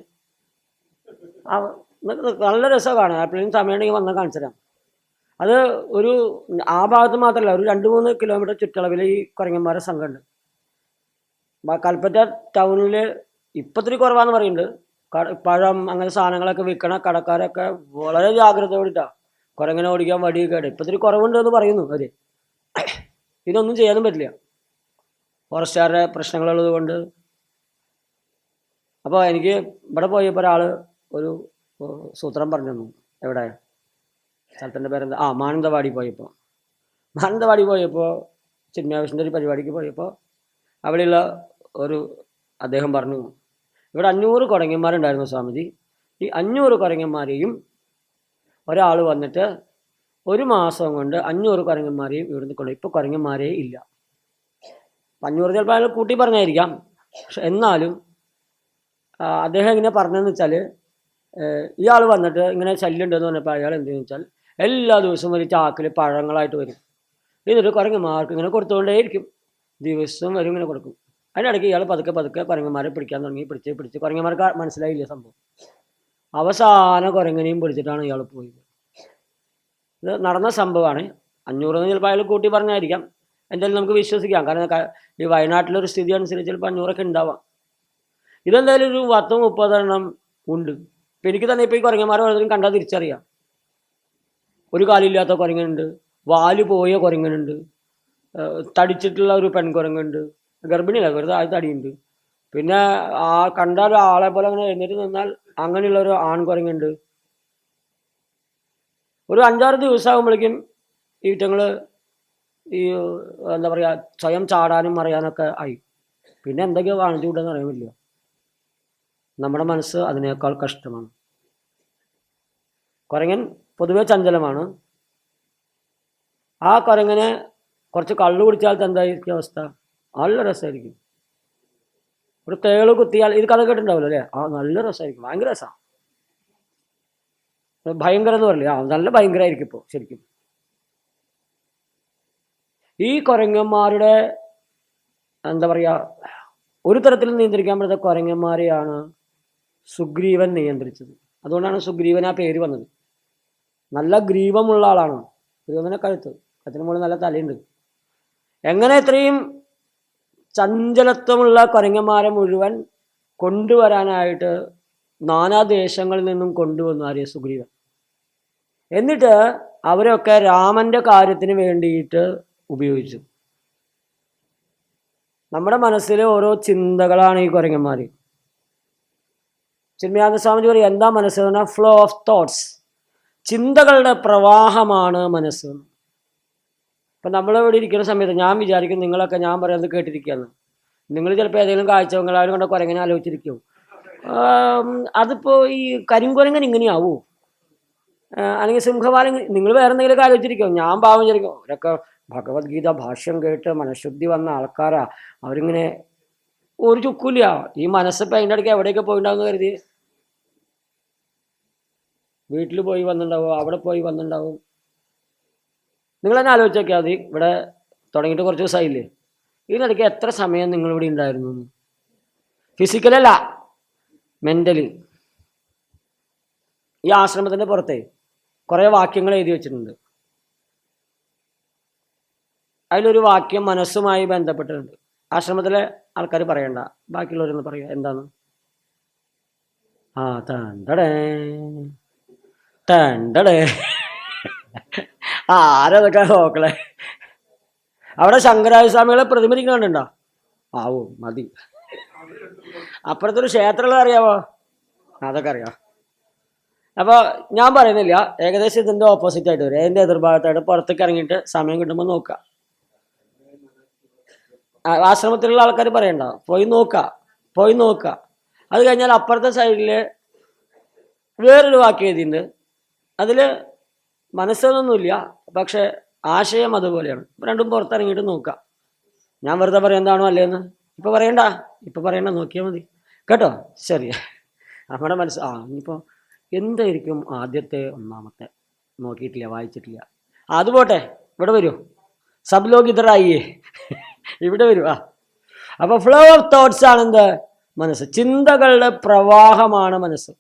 [SPEAKER 2] നല്ല രസമാണ് കാണാൻ. എപ്പോഴും സമയമുണ്ടെങ്കിൽ വന്നാൽ കാണിച്ചു തരാം. അത് ഒരു ആ ഭാഗത്ത് മാത്രമല്ല, ഒരു 2-3 കിലോമീറ്റർ ചുറ്റളവിൽ ഈ കുരങ്ങന്മാരുടെ സംഘമുണ്ട്. കൽപ്പറ്റ ടൗണിൽ ഇപ്പം ഇത്തിരി കുറവാന്ന് പറയുന്നുണ്ട്. പഴം അങ്ങനെ സാധനങ്ങളൊക്കെ വിൽക്കണ കടക്കാരൊക്കെ വളരെ ജാഗ്രതയോടിട്ടാണ് കുരങ്ങനെ ഓടിക്കാൻ വടിയൊക്കെ ഇപ്പം ഇത്തിരി കുറവുണ്ട് എന്ന് പറയുന്നു അവർ. ഇതൊന്നും ചെയ്യാനും പറ്റില്ല, ഫോറസ്റ്റുകാരുടെ പ്രശ്നങ്ങളുള്ളത് കൊണ്ട്. അപ്പോൾ എനിക്ക് ഇവിടെ പോയപ്പോൾ ഒരാൾ ഒരു സൂത്രം പറഞ്ഞു തന്നു. എവിടെ സ്ഥലത്തിൻ്റെ പേരെന്താ, മാനന്തവാടി പോയപ്പോൾ ചിന്മയാവശ്യൻ്റെ ഒരു പരിപാടിക്ക് പോയപ്പോൾ അവിടെയുള്ള ഒരു അദ്ദേഹം പറഞ്ഞു, ഇവിടെ 500 കുരങ്ങന്മാരുണ്ടായിരുന്നു സ്വാമിജി. ഈ 500 കുരങ്ങന്മാരെയും ഒരാൾ വന്നിട്ട് 1 മാസം കൊണ്ട് 500 കുരങ്ങന്മാരെയും ഇവിടുന്ന് കൊണ്ടുപോയി. ഇപ്പോൾ കുരങ്ങന്മാരേ ഇല്ല. 500 ചിലപ്പോൾ അയാൾ കൂട്ടി പറഞ്ഞായിരിക്കാം. പക്ഷെ എന്നാലും അദ്ദേഹം എങ്ങനെ പറഞ്ഞതെന്ന് വെച്ചാൽ, ഇയാൾ വന്നിട്ട് ഇങ്ങനെ ശല്യം ഉണ്ടെന്ന് പറഞ്ഞപ്പോൾ അയാൾ എന്തെന്ന് വെച്ചാൽ എല്ലാ ദിവസവും ഒരു ചാക്കിൽ പഴങ്ങളായിട്ട് വരും. എന്നിട്ട് കുരങ്ങന്മാർക്ക് ഇങ്ങനെ കൊടുത്തുകൊണ്ടേയിരിക്കും. ദിവസവും വരും, ഇങ്ങനെ കൊടുക്കും. അതിനിടയ്ക്ക് ഇയാൾ പതുക്കെ കുരങ്ങന്മാരെ പിടിക്കാൻ തുടങ്ങി. പിടിച്ച് കുരങ്ങന്മാർക്ക് മനസ്സിലായില്ല സംഭവം. അവസാന കുരങ്ങനെയും പിടിച്ചിട്ടാണ് ഇയാൾ പോയത്. ഇത് നടന്ന സംഭവമാണ്. 500 ചിലപ്പോൾ അയാൾ കൂട്ടി പറഞ്ഞായിരിക്കാം. എന്തായാലും നമുക്ക് വിശ്വസിക്കാം. കാരണം ഈ വയനാട്ടിലൊരു സ്ഥിതി അനുസരിച്ച് ചിലപ്പോൾ 500 ഉണ്ടാവാം. ഇതെന്തായാലും ഒരു 10-30 എണ്ണം ഉണ്ട്. ഇപ്പം എനിക്ക് തന്നെ ഇപ്പോൾ ഈ കുരങ്ങന്മാരെ ഓരോരുത്തരും കണ്ടാൽ തിരിച്ചറിയാം. ഒരു കാലില്ലാത്ത കുരങ്ങനുണ്ട്, വാല് പോയ കുരങ്ങനുണ്ട്, തടിച്ചിട്ടുള്ള ഒരു പെൺകുരങ്ങുണ്ട്, ഗർഭിണിയല്ല വെറുതെ ആ തടിയുണ്ട്. പിന്നെ കണ്ടാൽ ആളെ പോലെ അങ്ങനെ എഴുന്നേറ്റ് നിന്നാൽ അങ്ങനെയുള്ള ഒരു ആൺകുരങ്ങുണ്ട്. ഒരു 5-6 ദിവസം ആകുമ്പോഴേക്കും ഈറ്റങ്ങൾ ഈ എന്താ പറയുക സ്വയം ചാടാനും മറിയാനൊക്കെ ആയി. പിന്നെ എന്തൊക്കെയോ കാണിച്ചു വിട്ടെന്ന് അറിയാൻ പറ്റില്ല. നമ്മുടെ മനസ്സ് അതിനേക്കാൾ കഷ്ടമാണ്. കുരങ്ങൻ പൊതുവെ ചഞ്ചലമാണ്. ആ കുരങ്ങനെ കുറച്ച് കള്ളു കുടിച്ചാൽ എന്തായിരിക്കും അവസ്ഥ? നല്ല രസമായിരിക്കും. ഒരു തേള് കുത്തിയാൽ, ഇത് കഥ കേട്ടിട്ടുണ്ടാവില്ല അല്ലേ? നല്ല രസമായിരിക്കും, ഭയങ്കര രസമാണ്. ഭയങ്കരം എന്ന് പറയില്ലേ? നല്ല ഭയങ്കരമായിരിക്കും ഇപ്പോൾ ശരിക്കും. ഈ കുരങ്ങന്മാരുടെ എന്താ പറയുക, ഒരു തരത്തിൽ നിയന്ത്രിക്കാൻ പറ്റുന്ന കുരങ്ങന്മാരെയാണ് സുഗ്രീവൻ നിയന്ത്രിച്ചത്. അതുകൊണ്ടാണ് സുഗ്രീവൻ ആ പേര് വന്നത്. നല്ല ഗ്രീവമുള്ള ആളാണ് സുഗ്രീവനെ. കഴുത്തിന് മുകളിൽ നല്ല തലയുണ്ട്. എങ്ങനെ ഇത്രയും ചഞ്ചലത്വമുള്ള കുരങ്ങന്മാരെ മുഴുവൻ കൊണ്ടുവരാനായിട്ട് നാനാദേശങ്ങളിൽ നിന്നും കൊണ്ടുവന്നു ആര്യ സുഗ്രീവൻ. എന്നിട്ട് അവരൊക്കെ രാമന്റെ കാര്യത്തിന് വേണ്ടിയിട്ട് ഉപയോഗിച്ചു. നമ്മുടെ മനസ്സിലെ ഓരോ ചിന്തകളാണ് ഈ കുരങ്ങന്മാർ. ചിന്മയാനന്ദ സ്വാമിജി പറയും, എന്താ മനസ്സ്? ഫ്ലോ ഓഫ് തോട്ട്സ്, ചിന്തകളുടെ പ്രവാഹമാണ് മനസ്സ്. ഇപ്പം നമ്മളിവിടെ ഇരിക്കുന്ന സമയത്ത് ഞാൻ വിചാരിക്കും നിങ്ങളൊക്കെ ഞാൻ പറയുന്നത് കേട്ടിരിക്കുകയാണ്. നിങ്ങൾ ചിലപ്പോൾ ഏതെങ്കിലും കാഴ്ചകളാരും കണ്ട കുരങ്ങനെ ആലോചിച്ചിരിക്കും. അതിപ്പോൾ ഈ കരിങ്കുരങ്ങൻ ഇങ്ങനെയാവൂ, അല്ലെങ്കിൽ സിംഹവാലൻ, നിങ്ങൾ വേറെ എന്തെങ്കിലുമൊക്കെ ആലോചിച്ചിരിക്കും. ഞാൻ പാവം വിചാരിക്കും അവരൊക്കെ ഭഗവത്ഗീത ഭാഷ്യം കേട്ട് മനഃശുദ്ധി വന്ന ആൾക്കാരാ, അവരിങ്ങനെ ഒരു ചുക്കില്ല. ഈ മനസ്സിപ്പോൾ അതിൻ്റെ ഇടയ്ക്ക് എവിടെയൊക്കെ പോയിണ്ടാവും എന്ന് കരുതി. വീട്ടിൽ പോയി വന്നിട്ടുണ്ടാവും, അവിടെ പോയി വന്നിട്ടുണ്ടാവും. നിങ്ങൾ തന്നെ ആലോചിച്ച് നോക്കിയാൽ മതി. ഇവിടെ തുടങ്ങിയിട്ട് കുറച്ച് ദിവസമായില്ലേ, ഇതിനിടയ്ക്ക് എത്ര സമയം നിങ്ങളിവിടെ ഉണ്ടായിരുന്നു? ഫിസിക്കലല്ല, മെൻ്റലി. ഈ ആശ്രമത്തിൻ്റെ പുറത്തെ കുറേ വാക്യങ്ങൾ എഴുതി വെച്ചിട്ടുണ്ട്. അതിലൊരു വാക്യം മനസ്സുമായി ബന്ധപ്പെട്ടിട്ടുണ്ട്. ആശ്രമത്തിലെ ആൾക്കാർ പറയണ്ട, ബാക്കിയുള്ളവരൊന്ന് പറയുക. എന്താണ്? തണ്ടടേ തണ്ടടേ. ആരതൊക്കെ നോക്കളെ. അവിടെ ശങ്കരായ സ്വാമികളെ പ്രതിമതിക്കുന്നുണ്ടോ? ആവോ മതി. അപ്പുറത്തൊരു ക്ഷേത്രമുള്ളത് അറിയാവോ? അതൊക്കെ അറിയാം. അപ്പോൾ ഞാൻ പറയുന്നില്ല, ഏകദേശം ഇതിൻ്റെ ഓപ്പോസിറ്റ് ആയിട്ട് വരും. അതിൻ്റെ എതിർഭാഗത്തായിട്ട് പുറത്തേക്ക് ഇറങ്ങിയിട്ട് സമയം കിട്ടുമ്പോൾ നോക്കുക. ആശ്രമത്തിലുള്ള ആൾക്കാർ പറയണ്ട, പോയി നോക്കുക. അത് കഴിഞ്ഞാൽ അപ്പുറത്തെ സൈഡിൽ വേറൊരു വാക്യം എഴുതിയിട്ടുണ്ട്. അതിൽ മനസ്സൊന്നുമില്ല, പക്ഷെ ആശയം അതുപോലെയാണ്. രണ്ടും പുറത്തിറങ്ങിയിട്ട് നോക്കാം. ഞാൻ വെറുതെ പറയുന്നതാണോ അല്ലേന്ന് ഇപ്പം പറയണ്ട, ഇപ്പം പറയണ്ട, നോക്കിയാൽ മതി കേട്ടോ. ശരി, നമ്മുടെ മനസ്സ് ഇനിയിപ്പോൾ എന്തായിരിക്കും ആദ്യത്തെ ഒന്നാമത്തെ നോക്കിയിട്ടില്ല, വായിച്ചിട്ടില്ല. അത് പോട്ടെ, ഇവിടെ വരൂ. സബ് ലോഗ് ഇതറായിയേ, ഇവിടെ വരൂ. അപ്പോൾ ഫ്ലോ ഓഫ് തോട്ട്സ് ആണെന്ത്? മനസ്സ്. ചിന്തകളുടെ പ്രവാഹമാണ് മനസ്സ്.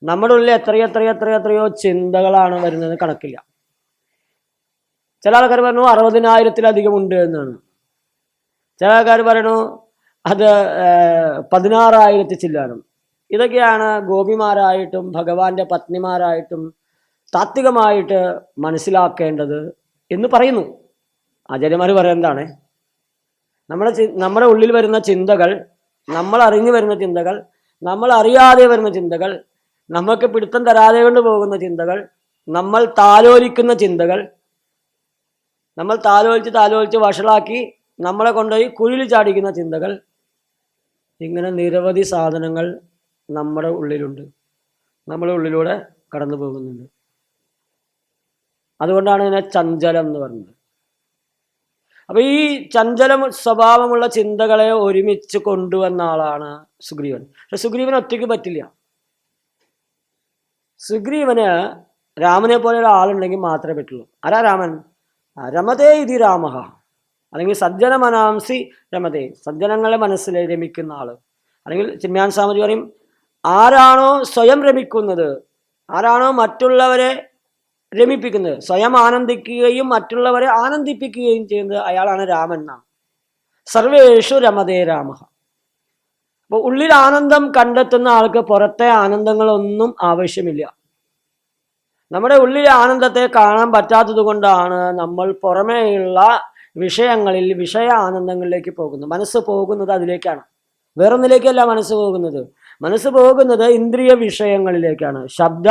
[SPEAKER 2] നമ്മുടെ ഉള്ളിൽ എത്രയോ ചിന്തകളാണ് വരുന്നത്, കണക്കില്ല. ചില ആൾക്കാർ പറഞ്ഞു 60,000-ത്തിലധികം ഉണ്ട് എന്നാണ്. ചില ആൾക്കാർ പറയണു അത് 16,000 ചില്ലാനും. ഇതൊക്കെയാണ് ഗോപിമാരായിട്ടും ഭഗവാന്റെ പത്നിമാരായിട്ടും താത്വികമായിട്ട് മനസ്സിലാക്കേണ്ടത് എന്ന് പറയുന്നു. ആചാര്യന്മാർ പറയുന്നതാണ്, നമ്മുടെ ഉള്ളിൽ വരുന്ന ചിന്തകൾ, നമ്മൾ അറിഞ്ഞു വരുന്ന ചിന്തകൾ, നമ്മൾ അറിയാതെ വരുന്ന ചിന്തകൾ, നമുക്ക് പിടുത്തം തരാതെ കൊണ്ട് പോകുന്ന ചിന്തകൾ, നമ്മൾ താലോലിക്കുന്ന ചിന്തകൾ, നമ്മൾ താലോലിച്ച് വഷളാക്കി നമ്മളെ കൊണ്ടുപോയി കുഴിയിൽ ചാടിക്കുന്ന ചിന്തകൾ, ഇങ്ങനെ നിരവധി സാധനങ്ങൾ നമ്മുടെ ഉള്ളിലുണ്ട്, നമ്മുടെ ഉള്ളിലൂടെ കടന്നു പോകുന്നുണ്ട്. അതുകൊണ്ടാണ് ഇതിനെ ചഞ്ചലം എന്ന് പറയുന്നത്. അപ്പൊ ഈ ചഞ്ചല സ്വഭാവമുള്ള ചിന്തകളെ ഒരുമിച്ച് കൊണ്ടുവന്ന ആളാണ് സുഗ്രീവൻ. പക്ഷെ സുഗ്രീവന് ഒറ്റയ്ക്ക് പറ്റില്ല. സുഗ്രീവന് രാമനെ പോലെ ഒരാളുണ്ടെങ്കിൽ മാത്രമേ പറ്റുള്ളൂ. ആരാ രാമൻ? രമതേ ഇതി രാമഹ, അല്ലെങ്കിൽ സജ്ജന മനാംസി രമതേ, സജ്ജനങ്ങളെ മനസ്സിൽ രമിക്കുന്ന ആള്. അല്ലെങ്കിൽ ചിന്മയാൻ സ്വാമിജി പറയും, ആരാണോ സ്വയം രമിക്കുന്നത്, ആരാണോ മറ്റുള്ളവരെ രമിപ്പിക്കുന്നത്, സ്വയം ആനന്ദിക്കുകയും മറ്റുള്ളവരെ ആനന്ദിപ്പിക്കുകയും ചെയ്യുന്നത്, അയാളാണ് രാമൻ എന്നാണ്. സർവേഷു രമതേ രാമഹ. അപ്പോൾ ഉള്ളിൽ ആനന്ദം കണ്ടെത്തുന്ന ആൾക്ക് പുറത്തെ ആനന്ദങ്ങളൊന്നും ആവശ്യമില്ല. നമ്മുടെ ഉള്ളിലെ ആനന്ദത്തെ കാണാൻ പറ്റാത്തത് കൊണ്ടാണ് നമ്മൾ പുറമേയുള്ള വിഷയങ്ങളിൽ വിഷയ ആനന്ദങ്ങളിലേക്ക് പോകുന്നത്. മനസ്സ് പോകുന്നത് അതിലേക്കാണ്, വേറൊന്നിലേക്കല്ല മനസ്സ് പോകുന്നത്. മനസ്സ് പോകുന്നത് ഇന്ദ്രിയ വിഷയങ്ങളിലേക്കാണ്. ശബ്ദ,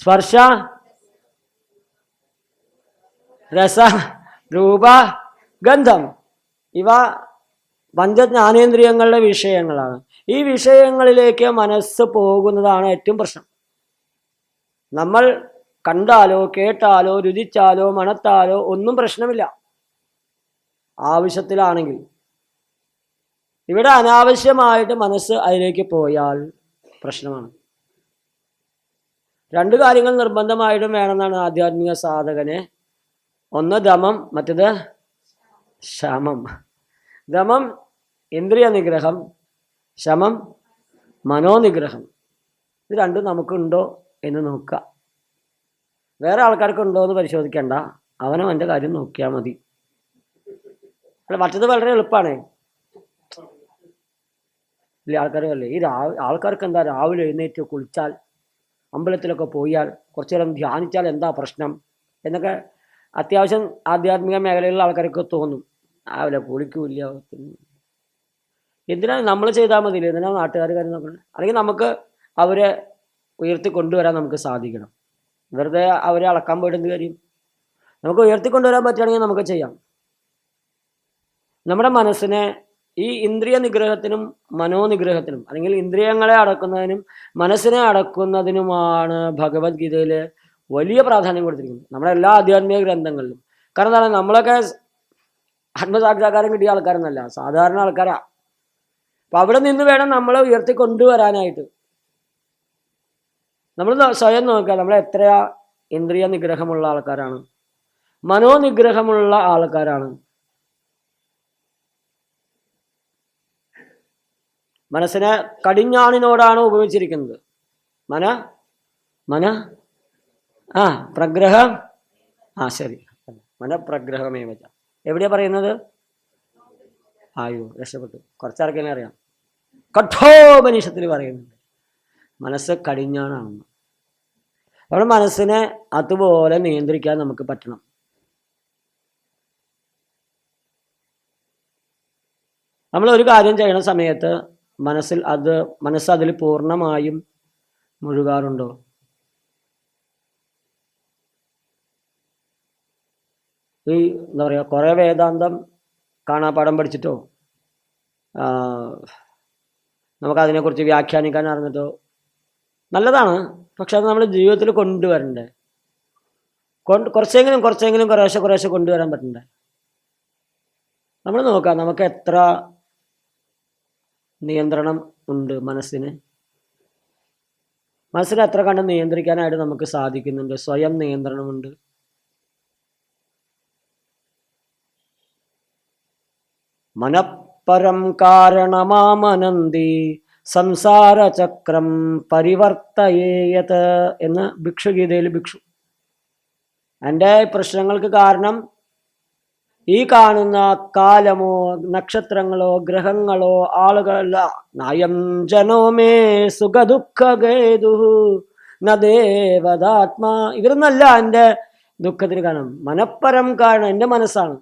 [SPEAKER 2] സ്പർശ, രസ, രൂപ, ഗന്ധം, ഇവ പഞ്ചജ്ഞാനേന്ദ്രിയങ്ങളുടെ വിഷയങ്ങളാണ്. ഈ വിഷയങ്ങളിലേക്ക് മനസ്സ് പോകുന്നതാണ് ഏറ്റവും പ്രശ്നം. നമ്മൾ കണ്ടാലോ കേട്ടാലോ രുചിച്ചാലോ മണത്താലോ ഒന്നും പ്രശ്നമില്ല, ആവശ്യത്തിലാണെങ്കിൽ. ഇവിടെ അനാവശ്യമായിട്ട് മനസ്സ് അതിലേക്ക് പോയാൽ പ്രശ്നമാണ്. രണ്ട് കാര്യങ്ങൾ നിർബന്ധമായിട്ടും വേണമെന്നാണ് ആധ്യാത്മിക സാധകനെ. ഒന്ന് ദമം, മറ്റേത് ശമം. ദമം ഇന്ദ്രിയ നിഗ്രഹം, ശമം മനോനിഗ്രഹം. ഇത് രണ്ടും നമുക്കുണ്ടോ എന്ന് നോക്കുക. വേറെ ആൾക്കാർക്ക് ഉണ്ടോ എന്ന് പരിശോധിക്കേണ്ട, അവനവൻ്റെ കാര്യം നോക്കിയാൽ മതി. അല്ല, മറ്റത് വളരെ എളുപ്പമാണ്. ഇല്ല, ആൾക്കാരല്ലേ ഈ ആൾക്കാർക്ക് എന്താ രാവിലെ എഴുന്നേറ്റ് കുളിച്ചാൽ, അമ്പലത്തിലൊക്കെ പോയാൽ, കുറച്ചു നേരം ധ്യാനിച്ചാൽ എന്താ പ്രശ്നം എന്നൊക്കെ അത്യാവശ്യം ആധ്യാത്മിക മേഖലയിലുള്ള ആൾക്കാർക്ക് തോന്നും. രാവിലെ കുളിക്കൂല്ല, എന്തിനാണ് നമ്മൾ ചെയ്താൽ മതിയില്ല, എന്തിനാണ് നാട്ടുകാർ കാര്യം നോക്കുന്നത്? അല്ലെങ്കിൽ നമുക്ക് അവരെ ഉയർത്തി കൊണ്ടുവരാൻ നമുക്ക് സാധിക്കണം. വെറുതെ അവരെ അളക്കാൻ പോയിട്ട് എന്ത് കാര്യം? നമുക്ക് ഉയർത്തിക്കൊണ്ടുവരാൻ പറ്റുകയാണെങ്കിൽ നമുക്ക് ചെയ്യാം. നമ്മുടെ മനസ്സിനെ ഈ ഇന്ദ്രിയ നിഗ്രഹത്തിനും മനോനിഗ്രഹത്തിനും, അല്ലെങ്കിൽ ഇന്ദ്രിയങ്ങളെ അടക്കുന്നതിനും മനസ്സിനെ അടക്കുന്നതിനുമാണ് ഭഗവത്ഗീതയിൽ വലിയ പ്രാധാന്യം കൊടുത്തിരിക്കുന്നത്, നമ്മുടെ എല്ലാ ആധ്യാത്മിക ഗ്രന്ഥങ്ങളിലും. കാരണം എന്താണ്, നമ്മളൊക്കെ ആത്മസാക്ഷാത്കാരം കിട്ടിയ ആൾക്കാരെന്നല്ല, സാധാരണ ആൾക്കാരാ. അപ്പം അവിടെ നിന്ന് വേണം നമ്മളെ ഉയർത്തി കൊണ്ടുവരാനായിട്ട്. നമ്മൾ സ്വയം നോക്കുക, നമ്മൾ എത്ര ഇന്ദ്രിയ നിഗ്രഹമുള്ള ആൾക്കാരാണ്, മനോനിഗ്രഹമുള്ള ആൾക്കാരാണ്. മനസ്സിനെ കടിഞ്ഞാണിനോടാണ് ഉപയോഗിച്ചിരിക്കുന്നത്. പ്രഗ്രഹം. ശരി, മനഃപ്രഗ്രഹമേ വച്ച. എവിടെയാ പറയുന്നത്? രക്ഷപ്പെട്ടു. കുറച്ചാർക്കെല്ലാം അറിയാം. കഠോപനിഷത്തിൽ പറയുന്നുണ്ട് മനസ്സ് കടിഞ്ഞാണാണെന്ന്. അവിടെ മനസ്സിനെ അതുപോലെ നിയന്ത്രിക്കാൻ നമുക്ക് പറ്റണം. നമ്മൾ ഒരു കാര്യം ചെയ്യണ സമയത്ത് മനസ്സ് അതിൽ പൂർണ്ണമായും മുഴുകാറുണ്ടോ? ഈ എന്താ പറയുക, കുറേ വേദാന്തം കാണാപ്പാഠം പഠിച്ചിട്ടോ നമുക്കതിനെക്കുറിച്ച് വ്യാഖ്യാനിക്കാൻ അറിഞ്ഞിട്ടോ നല്ലതാണ്. പക്ഷെ അത് നമ്മുടെ ജീവിതത്തിൽ കൊണ്ടുവരണ്ടേ. കുറച്ചെങ്കിലും കുറേശ്ശെ കൊണ്ടുവരാൻ പറ്റണ്ടേ? നമ്മൾ നോക്കാം നമുക്ക് എത്ര നിയന്ത്രണം ഉണ്ട് മനസ്സിന് എത്ര കണ്ട് നിയന്ത്രിക്കാനായിട്ട് നമുക്ക് സാധിക്കുന്നുണ്ട്? സ്വയം നിയന്ത്രണമുണ്ട്. മനഃപരം കാരണമാമനന്തി സംസാരചക്രം പരിവർത്തയേയത് എന്ന് ഭിക്ഷുഗീതയിൽ ഭിക്ഷു. എൻ്റെ പ്രശ്നങ്ങൾക്ക് കാരണം ഈ കാണുന്ന കാലമോ നക്ഷത്രങ്ങളോ ഗ്രഹങ്ങളോ ആളുകളല്ല. നായം ജനോമേ സുഖദുഃഖഗേതു നദേവതാത്മാ. ഇവരൊന്നല്ല എൻ്റെ ദുഃഖത്തിന് കാരണം. മനഃപരം കാരണം എൻ്റെ മനസ്സാണ്.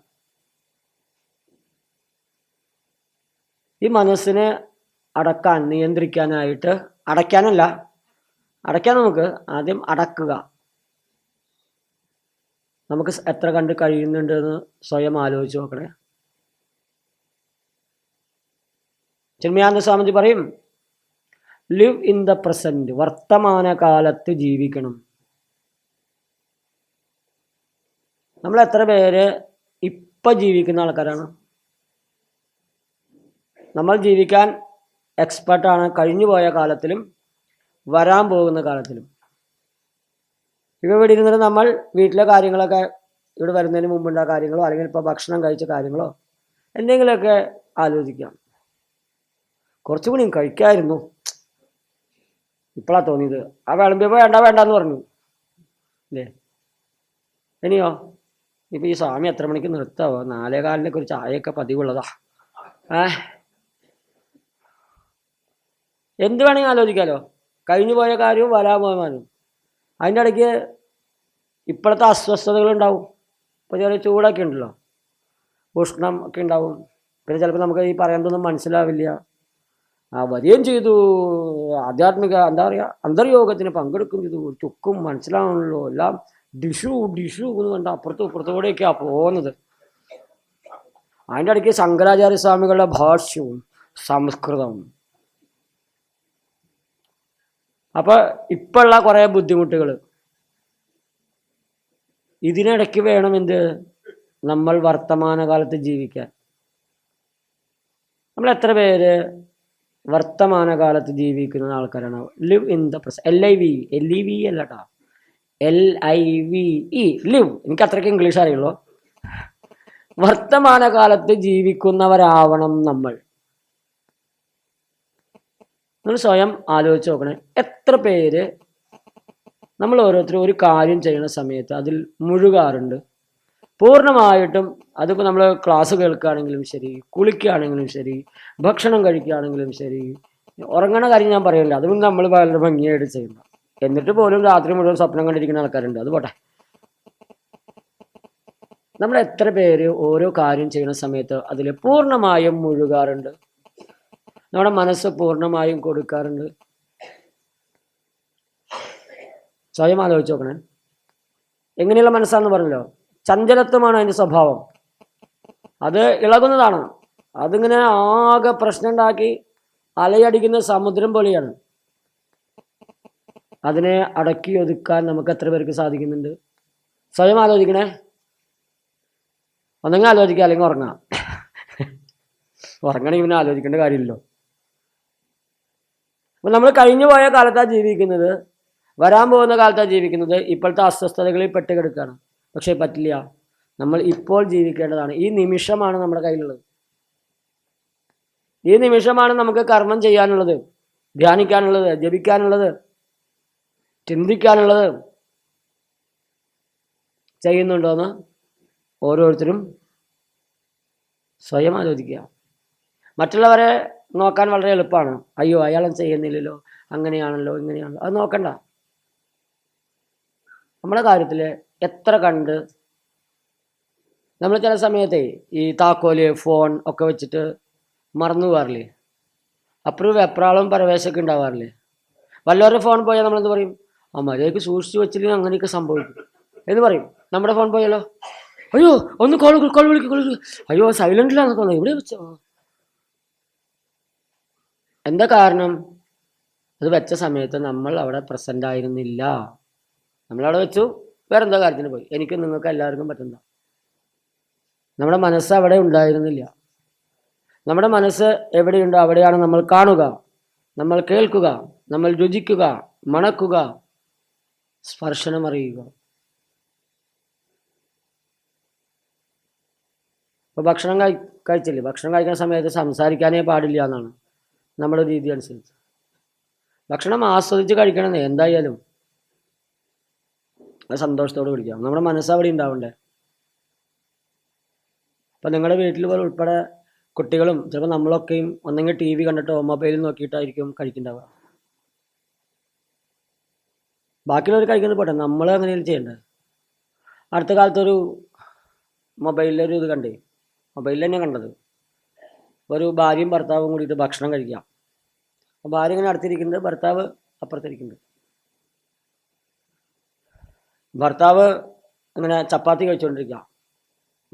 [SPEAKER 2] ഈ മനസ്സിനെ അടക്കാൻ, നിയന്ത്രിക്കാനായിട്ട്, അടയ്ക്കാൻ നമുക്ക് ആദ്യം അടക്കുക. നമുക്ക് എത്ര കണ്ട് കഴിയുന്നുണ്ട് എന്ന് സ്വയം ആലോചിച്ച് നോക്കണേ. ചിന്മയാനന്ദ സ്വാമിജി പറയും, ലിവ് ഇൻ ദ പ്രസന്റ്. വർത്തമാനകാലത്ത് ജീവിക്കണം. നമ്മൾ എത്ര പേര് ഇപ്പം ജീവിക്കുന്ന ആൾക്കാരാണ്? നമ്മൾ ജീവിക്കാൻ എക്സ്പെർട്ടാണ് കഴിഞ്ഞു പോയ കാലത്തിലും വരാൻ പോകുന്ന കാലത്തിലും. ഇവിടെ ഇരുന്നിട്ട് നമ്മൾ വീട്ടിലെ കാര്യങ്ങളൊക്കെ, ഇവിടെ വരുന്നതിന് മുമ്പുള്ള കാര്യങ്ങളോ അല്ലെങ്കിൽ ഇപ്പോൾ ഭക്ഷണം കഴിച്ച കാര്യങ്ങളോ എന്തെങ്കിലുമൊക്കെ ആലോചിക്കാം. കുറച്ചുകൂടി കഴിക്കായിരുന്നു, ഇപ്പോഴാണ് തോന്നിയത്. ആ വിളമ്പിയപ്പോൾ വേണ്ടെന്ന് പറഞ്ഞു അല്ലേ? ഇനിയോ ഇപ്പം ഈ സ്വാമി എത്ര മണിക്ക് നിർത്താവോ? 4:15 ഒരു ചായയൊക്കെ പതിവുള്ളതാ. എന്ത് വേണമെങ്കിൽ ആലോചിക്കാമല്ലോ. കഴിഞ്ഞു പോയ കാര്യവും വരാൻ പോകാനും. അതിൻ്റെ ഇടയ്ക്ക് ഇപ്പോഴത്തെ അസ്വസ്ഥതകളുണ്ടാവും. ഇപ്പോൾ ചെറിയ ചൂടൊക്കെ ഉണ്ടല്ലോ, ഉഷ്ണം ഒക്കെ ഉണ്ടാവും. പിന്നെ ചിലപ്പോൾ നമുക്ക് ഈ പറയുന്നതൊന്നും മനസ്സിലാവില്ല. വരികയും ചെയ്തു, ആധ്യാത്മിക എന്താ പറയുക അന്തർയോഗത്തിന് പങ്കെടുക്കുകയും ചെയ്തു. ഒരു ചുക്കും മനസ്സിലാവണല്ലോ. എല്ലാം ഡിഷു എന്ന് കണ്ട അപ്പുറത്തും ഇപ്പുറത്തോടെയൊക്കെയാണ് പോകുന്നത്. അതിൻ്റെ ഇടയ്ക്ക് ശങ്കരാചാര്യ സ്വാമികളുടെ ഭാഷ്യവും സംസ്കൃതവും. അപ്പോൾ ഇപ്പോഴുള്ള കുറേ ബുദ്ധിമുട്ടുകൾ. ഇതിനിടയ്ക്ക് വേണം എന്ത്? നമ്മൾ വർത്തമാനകാലത്ത് ജീവിക്കാൻ. നമ്മൾ എത്ര പേര് വർത്തമാനകാലത്ത് ജീവിക്കുന്ന ആൾക്കാരാണ്? Live in the present. LIV അല്ല കേട്ടോ, LIVE, ലിവ്. എനിക്ക് അത്രയ്ക്ക് ഇംഗ്ലീഷ് അറിയുള്ളൂ. വർത്തമാനകാലത്ത് ജീവിക്കുന്നവരാവണം നമ്മൾ. നിങ്ങൾ സ്വയം ആലോചിച്ച് നോക്കണേ, എത്ര പേര് നമ്മൾ ഓരോരുത്തരും ഒരു കാര്യം ചെയ്യുന്ന സമയത്ത് അതിൽ മുഴുകാറുണ്ട് പൂർണ്ണമായിട്ടും? അതിപ്പോൾ നമ്മൾ ക്ലാസ് കേൾക്കുകയാണെങ്കിലും ശരി, കുളിക്കുകയാണെങ്കിലും ശരി, ഭക്ഷണം കഴിക്കുകയാണെങ്കിലും ശരി, ഉറങ്ങണ കാര്യം ഞാൻ പറയില്ല, അതുകൊണ്ട് നമ്മൾ വളരെ ഭംഗിയായിട്ട് ചെയ്യുന്നു. എന്നിട്ട് പോലും രാത്രി മുഴുവൻ സ്വപ്നം കണ്ടിരിക്കുന്ന ആൾക്കാരുണ്ട്. അത് പോട്ടെ. നമ്മൾ എത്ര പേര് ഓരോ കാര്യം ചെയ്യുന്ന സമയത്ത് അതിൽ പൂർണ്ണമായും മുഴുകാറുണ്ട്? നമ്മുടെ മനസ്സ് പൂർണ്ണമായും കൊടുക്കാറുണ്ട്? സ്വയം ആലോചിച്ച് നോക്കണേ. എങ്ങനെയുള്ള മനസ്സാണെന്ന് പറഞ്ഞല്ലോ, ചഞ്ചലത്വമാണ് അതിൻ്റെ സ്വഭാവം. അത് ഇളകുന്നതാണ്. അതിങ്ങനെ ആകെ പ്രശ്നം ഉണ്ടാക്കി അലയടിക്കുന്ന സമുദ്രം പോലെയാണ്. അതിനെ അടക്കി ഒതുക്കാൻ നമുക്ക് എത്ര പേർക്ക് സാധിക്കുന്നുണ്ട്? സ്വയം ആലോചിക്കണേ. ഒന്നെങ്കിൽ ആലോചിക്കുക, അല്ലെങ്കിൽ ഉറങ്ങാം. ഉറങ്ങണമെങ്കിൽ ഇവനെ ആലോചിക്കേണ്ട കാര്യമില്ലല്ലോ. അപ്പം നമ്മൾ കഴിഞ്ഞു പോയ കാലത്താണ് ജീവിക്കുന്നത്, വരാൻ പോകുന്ന കാലത്താണ് ജീവിക്കുന്നത്. ഇപ്പോഴത്തെ അസ്വസ്ഥതകളിൽ പെട്ടുകിടക്കുകയാണ്. പക്ഷേ പറ്റില്ല. നമ്മൾ ഇപ്പോൾ ജീവിക്കേണ്ടതാണ്. ഈ നിമിഷമാണ് നമ്മുടെ കയ്യിലുള്ളത്. ഈ നിമിഷമാണ് നമുക്ക് കർമ്മം ചെയ്യാനുള്ളത്, ധ്യാനിക്കാനുള്ളത്, ജപിക്കാനുള്ളത്, ചിന്തിക്കാനുള്ളത്. ചെയ്യുന്നുണ്ടോയെന്ന് ഓരോരുത്തരും സ്വയം ആലോചിക്കുക. മറ്റുള്ളവരെ നോക്കാൻ വളരെ എളുപ്പമാണ്. അയ്യോ അയാളും ചെയ്യുന്നില്ലല്ലോ, അങ്ങനെയാണല്ലോ, ഇങ്ങനെയാണല്ലോ. അത് നോക്കണ്ട. നമ്മുടെ കാര്യത്തിൽ എത്ര കണ്ട് നമ്മൾ ചില സമയത്തെ ഈ താക്കോല്, ഫോൺ ഒക്കെ വെച്ചിട്ട് മറന്നു പോകാറില്ലേ? അപ്പുറം വെപ്രാളും പരവേശമൊക്കെ ഉണ്ടാവാറില്ലേ? വല്ലവരുടെ ഫോൺ പോയാൽ നമ്മളെന്ത് പറയും? ആ മര്യാദയ്ക്ക് സൂക്ഷിച്ചു വെച്ചില്ലെങ്കിൽ അങ്ങനെയൊക്കെ സംഭവിക്കും എന്ന് പറയും. നമ്മുടെ ഫോൺ പോയാലോ, അയ്യോ ഒന്ന് കോൾ വിളിക്കും, അയ്യോ സൈലന്റിലാന്ന് തോന്നുന്നു, ഇവിടെ വെച്ചോ. എന്താ കാരണം? അത് വെച്ച സമയത്ത് നമ്മൾ അവിടെ പ്രസന്റ് ആയിരുന്നില്ല. നമ്മളവിടെ വെച്ചു, വേറെ എന്താ കാര്യത്തിന് പോയി. എനിക്കും നിങ്ങൾക്ക് എല്ലാവർക്കും പറ്റണ്ട. നമ്മുടെ മനസ്സ് അവിടെ ഉണ്ടായിരുന്നില്ല. നമ്മുടെ മനസ്സ് എവിടെയുണ്ടോ അവിടെയാണ് നമ്മൾ കാണുക, നമ്മൾ കേൾക്കുക, നമ്മൾ രുചിക്കുക, മണക്കുക, സ്പർശനം അറിയുക. ഇപ്പൊ ഭക്ഷണം കഴിച്ചില്ലേ, ഭക്ഷണം കഴിക്കുന്ന സമയത്ത് സംസാരിക്കാനേ പാടില്ല എന്നാണ് നമ്മുടെ രീതി അനുസരിച്ച്. ഭക്ഷണം ആസ്വദിച്ച് കഴിക്കണമെന്ന് എന്തായാലും അത് സന്തോഷത്തോട് പിടിക്കാം. നമ്മുടെ മനസ്സ് അവിടെ ഉണ്ടാവണ്ടേ. ഇപ്പൊ നിങ്ങളുടെ വീട്ടിൽ പോലെ ഉൾപ്പെടെ കുട്ടികളും ചിലപ്പോൾ നമ്മളൊക്കെയും ഒന്നെങ്കിൽ ടി വി കണ്ടിട്ടോ മൊബൈലിൽ നോക്കിയിട്ടായിരിക്കും കഴിക്കുന്നുണ്ടാവുക. ബാക്കിയുള്ളവർ കഴിക്കുന്നത് പോട്ടെ, നമ്മൾ അങ്ങനെയും ചെയ്യണ്ടേ. അടുത്ത കാലത്തൊരു മൊബൈലിലൊരു ഇത് കണ്ടേ, മൊബൈലിൽ തന്നെ കണ്ടത്, ഒരു ഭാര്യയും ഭർത്താവും കൂടിയിട്ട് ഭക്ഷണം കഴിക്കാം. ഭാര്യ ഇങ്ങനെ അടുത്തിരിക്കുന്നുണ്ട്, ഭർത്താവ് അപ്പുറത്തിരിക്കുന്നുണ്ട്. ഭർത്താവ് ഇങ്ങനെ ചപ്പാത്തി കഴിച്ചുകൊണ്ടിരിക്കുക,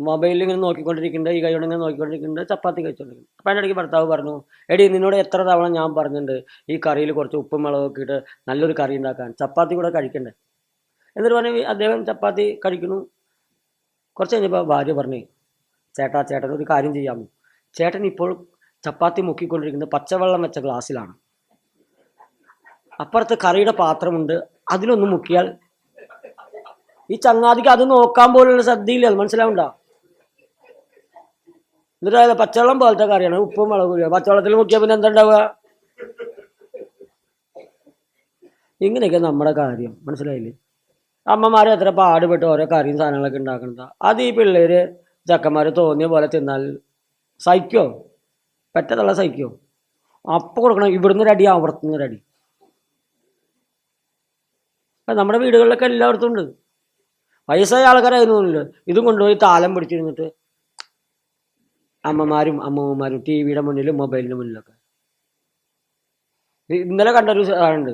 [SPEAKER 2] മൊബൈലിൽ ഇങ്ങനെ നോക്കിക്കൊണ്ടിരിക്കുന്നുണ്ട്, ഈ കൈയോടെ ഇങ്ങനെ നോക്കിക്കൊണ്ടിരിക്കുന്നുണ്ട്, ചപ്പാത്തി കഴിച്ചുകൊണ്ടിരിക്കുന്നു. അപ്പം അതിൻ്റെ ഇടയ്ക്ക് ഭർത്താവ് പറഞ്ഞു, എടി നിന്നോട് എത്ര തവണ ഞാൻ പറഞ്ഞിട്ടുണ്ട് ഈ കറിയിൽ കുറച്ച് ഉപ്പും മുളകൊക്കെ ഇട്ട് നല്ലൊരു കറി ഉണ്ടാക്കാൻ, ചപ്പാത്തി കൂടെ കഴിക്കണ്ടേ. എന്നിട്ട് പറഞ്ഞ് അദ്ദേഹം ചപ്പാത്തി കഴിക്കുന്നു. കുറച്ച് കഴിഞ്ഞപ്പോൾ ഭാര്യ പറഞ്ഞു, ചേട്ടൻ ഒരു കാര്യം ചെയ്യാമോ, ചേട്ടൻ ഇപ്പോൾ ചപ്പാത്തി മുക്കിക്കൊണ്ടിരിക്കുന്നത് പച്ചവെള്ളം വെച്ച ഗ്ലാസ്സിലാണ്, അപ്പുറത്ത് കറിയുടെ പാത്രമുണ്ട്, അതിലൊന്ന് മുക്കിയാൽ. ഈ ചങ്ങാതിക്ക് അത് നോക്കാൻ പോലുള്ള ശ്രദ്ധയില്ല, അത് മനസ്സിലാവണ്ട. എന്നിട്ട് പച്ചവെള്ളം പോലത്തെ കറിയാണ്, ഉപ്പും മുളകും. പച്ചവെള്ളത്തിൽ മുക്കിയാൽ പിന്നെ എന്താ ഉണ്ടാവുക? ഇങ്ങനെയൊക്കെ നമ്മുടെ കാര്യം, മനസ്സിലായില്ലേ? അമ്മമാരെ എത്ര പാടുപെട്ട് ഓരോ കറിയും സാധനങ്ങളൊക്കെ ഉണ്ടാക്കണതാ. അത് ഈ പിള്ളേര് ചക്കന്മാർ തോന്നിയ പോലെ തിന്നാൽ സഹിക്കോ? പെറ്റതുള്ള സഹിക്കോ? അപ്പം കൊടുക്കണം, ഇവിടുന്ന് ഒരു അടി അവിടുന്ന് ഒരു അടി. നമ്മുടെ വീടുകളിലൊക്കെ എല്ലായിടത്തും ഉണ്ട്. വയസ്സായ ആൾക്കാരായിരുന്നില്ല, ഇതും കൊണ്ടുപോയി താലം പിടിച്ചിരുന്നിട്ട് അമ്മമാരും അമ്മൂമ്മമാരും ടി വിയുടെ മുന്നിലും മൊബൈലിൻ്റെ മുന്നിലൊക്കെ. ഇന്നലെ കണ്ടൊരു സാധനമുണ്ട്,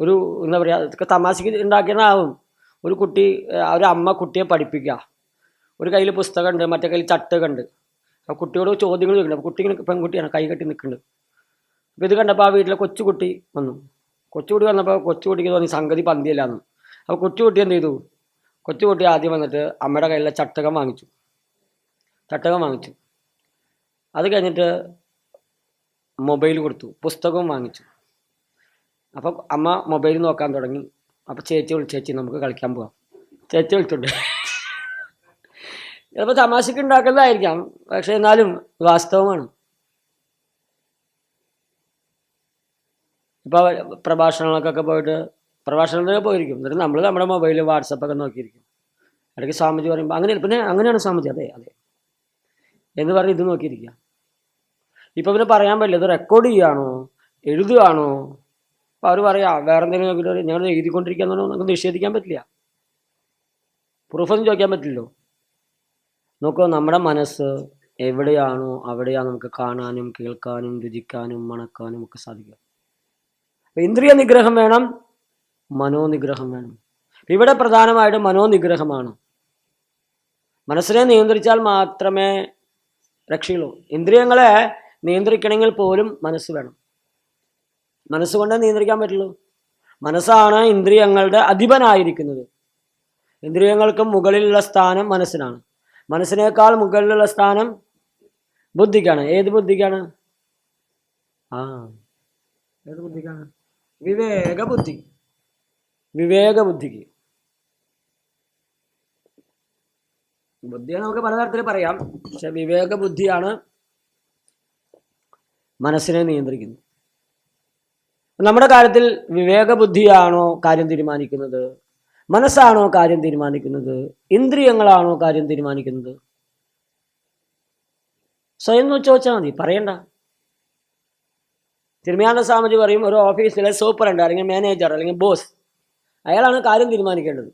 [SPEAKER 2] ഒരു എന്താ പറയുക, തമാശക്ക് ഉണ്ടാക്കിയതാവും. ഒരു കുട്ടി, ഒരു അമ്മ കുട്ടിയെ പഠിപ്പിക്കുക, ഒരു കയ്യിൽ പുസ്തകമുണ്ട്, മറ്റേ കയ്യിൽ ചട്ടുകണ്ട്. ആ കുട്ടിയോട് ചോദ്യങ്ങൾ ചോദിക്കുന്നുണ്ട്. അപ്പോൾ കുട്ടി ഇങ്ങനെ, പെൺകുട്ടിയാണ്, കൈ കെട്ടി നിൽക്കുന്നുണ്ട്. അപ്പോൾ ഇത് കണ്ടപ്പോൾ ആ വീട്ടിലെ കൊച്ചുകുട്ടി വന്നു. കൊച്ചുകുട്ടി വന്നപ്പോൾ കൊച്ചുകുട്ടിക്ക് തോന്നി സംഗതി പന്തിയല്ലാന്ന്. അപ്പോൾ കൊച്ചുകുട്ടി എന്ത് ചെയ്തു? കൊച്ചുകുട്ടി ആദ്യം വന്നിട്ട് അമ്മയുടെ കയ്യിലെ ചട്ടകം വാങ്ങിച്ചു. അത് കഴിഞ്ഞിട്ട് മൊബൈൽ കൊടുത്തു, പുസ്തകവും വാങ്ങിച്ചു. അപ്പം അമ്മ മൊബൈൽ നോക്കാൻ തുടങ്ങി. അപ്പം ചേച്ചി നമുക്ക് കളിക്കാൻ പോവാം. ചേച്ചി വിളിച്ചുണ്ട്. ചിലപ്പോൾ തമാശക്ക് ഉണ്ടാക്കുന്നതായിരിക്കാം, പക്ഷെ എന്നാലും വാസ്തവമാണ്. ഇപ്പോൾ പ്രഭാഷണങ്ങൾക്കൊക്കെ പ്രഭാഷണത്തിനൊക്കെ പോയിരിക്കും. എന്നിട്ട് നമ്മൾ നമ്മുടെ മൊബൈലിൽ വാട്സപ്പൊക്കെ നോക്കിയിരിക്കും. ഇടയ്ക്ക് സ്വാമിജി പറയുമ്പോൾ അങ്ങനെയാണ് സ്വാമിജി, അതെ എന്ന് പറഞ്ഞ് ഇത് നോക്കിയിരിക്കുക. ഇപ്പം പിന്നെ പറയാൻ പറ്റില്ല, ഇത് റെക്കോർഡ് ചെയ്യുകയാണോ എഴുതുകയാണോ. അപ്പോൾ അവർ പറയാം വേറെ എന്തെങ്കിലും നോക്കിയിട്ട് ഞങ്ങൾ എഴുതിക്കൊണ്ടിരിക്കുകയെന്നോ നമുക്ക് നിഷേധിക്കാൻ പറ്റില്ല, പ്രൂഫൊന്നും ചോദിക്കാൻ പറ്റില്ലല്ലോ. നോക്കൂ, നമ്മുടെ മനസ്സ് എവിടെയാണോ അവിടെയാണ് നമുക്ക് കാണാനും കേൾക്കാനും രുചിക്കാനും മണക്കാനും ഒക്കെ സാധിക്കുക. ഇന്ദ്രിയ നിഗ്രഹം വേണം, മനോനിഗ്രഹം വേണം. ഇവിടെ പ്രധാനമായിട്ടും മനോനിഗ്രഹമാണ്. മനസ്സിനെ നിയന്ത്രിച്ചാൽ മാത്രമേ രക്ഷയുള്ളൂ. ഇന്ദ്രിയങ്ങളെ നിയന്ത്രിക്കണമെങ്കിൽ പോലും മനസ്സ് വേണം. മനസ്സുകൊണ്ടേ നിയന്ത്രിക്കാൻ പറ്റുള്ളൂ. മനസ്സാണ് ഇന്ദ്രിയങ്ങളുടെ അധിപനായിരിക്കുന്നത്. ഇന്ദ്രിയങ്ങൾക്ക് മുകളിലുള്ള സ്ഥാനം മനസ്സിനാണ്. മനസ്സിനേക്കാൾ മുകളിലുള്ള സ്ഥാനം ബുദ്ധിക്കാണ്. ഏത് ബുദ്ധിക്കാണ്? ഏത് ബുദ്ധിക്കാണ്? വിവേകബുദ്ധിക്ക്. ബുദ്ധിയെ നമുക്ക് പലതരത്തിൽ പറയാം, പക്ഷെ വിവേകബുദ്ധിയാണ് മനസ്സിനെ നിയന്ത്രിക്കുന്നത്. നമ്മുടെ കാര്യത്തിൽ വിവേകബുദ്ധിയാണോ കാര്യം തീരുമാനിക്കുന്നത്? മനസ്സാണോ കാര്യം തീരുമാനിക്കുന്നത്? ഇന്ദ്രിയങ്ങളാണോ കാര്യം തീരുമാനിക്കുന്നത്? സ്വയം ചോദിച്ചാൽ മതി, പറയണ്ട. തിരുമയാന സ്വാമിജി പറയും, ഒരു ഓഫീസിലെ സൂപ്പറുണ്ട് അല്ലെങ്കിൽ മാനേജർ അല്ലെങ്കിൽ ബോസ്, അയാളാണ് കാര്യം തീരുമാനിക്കേണ്ടത്.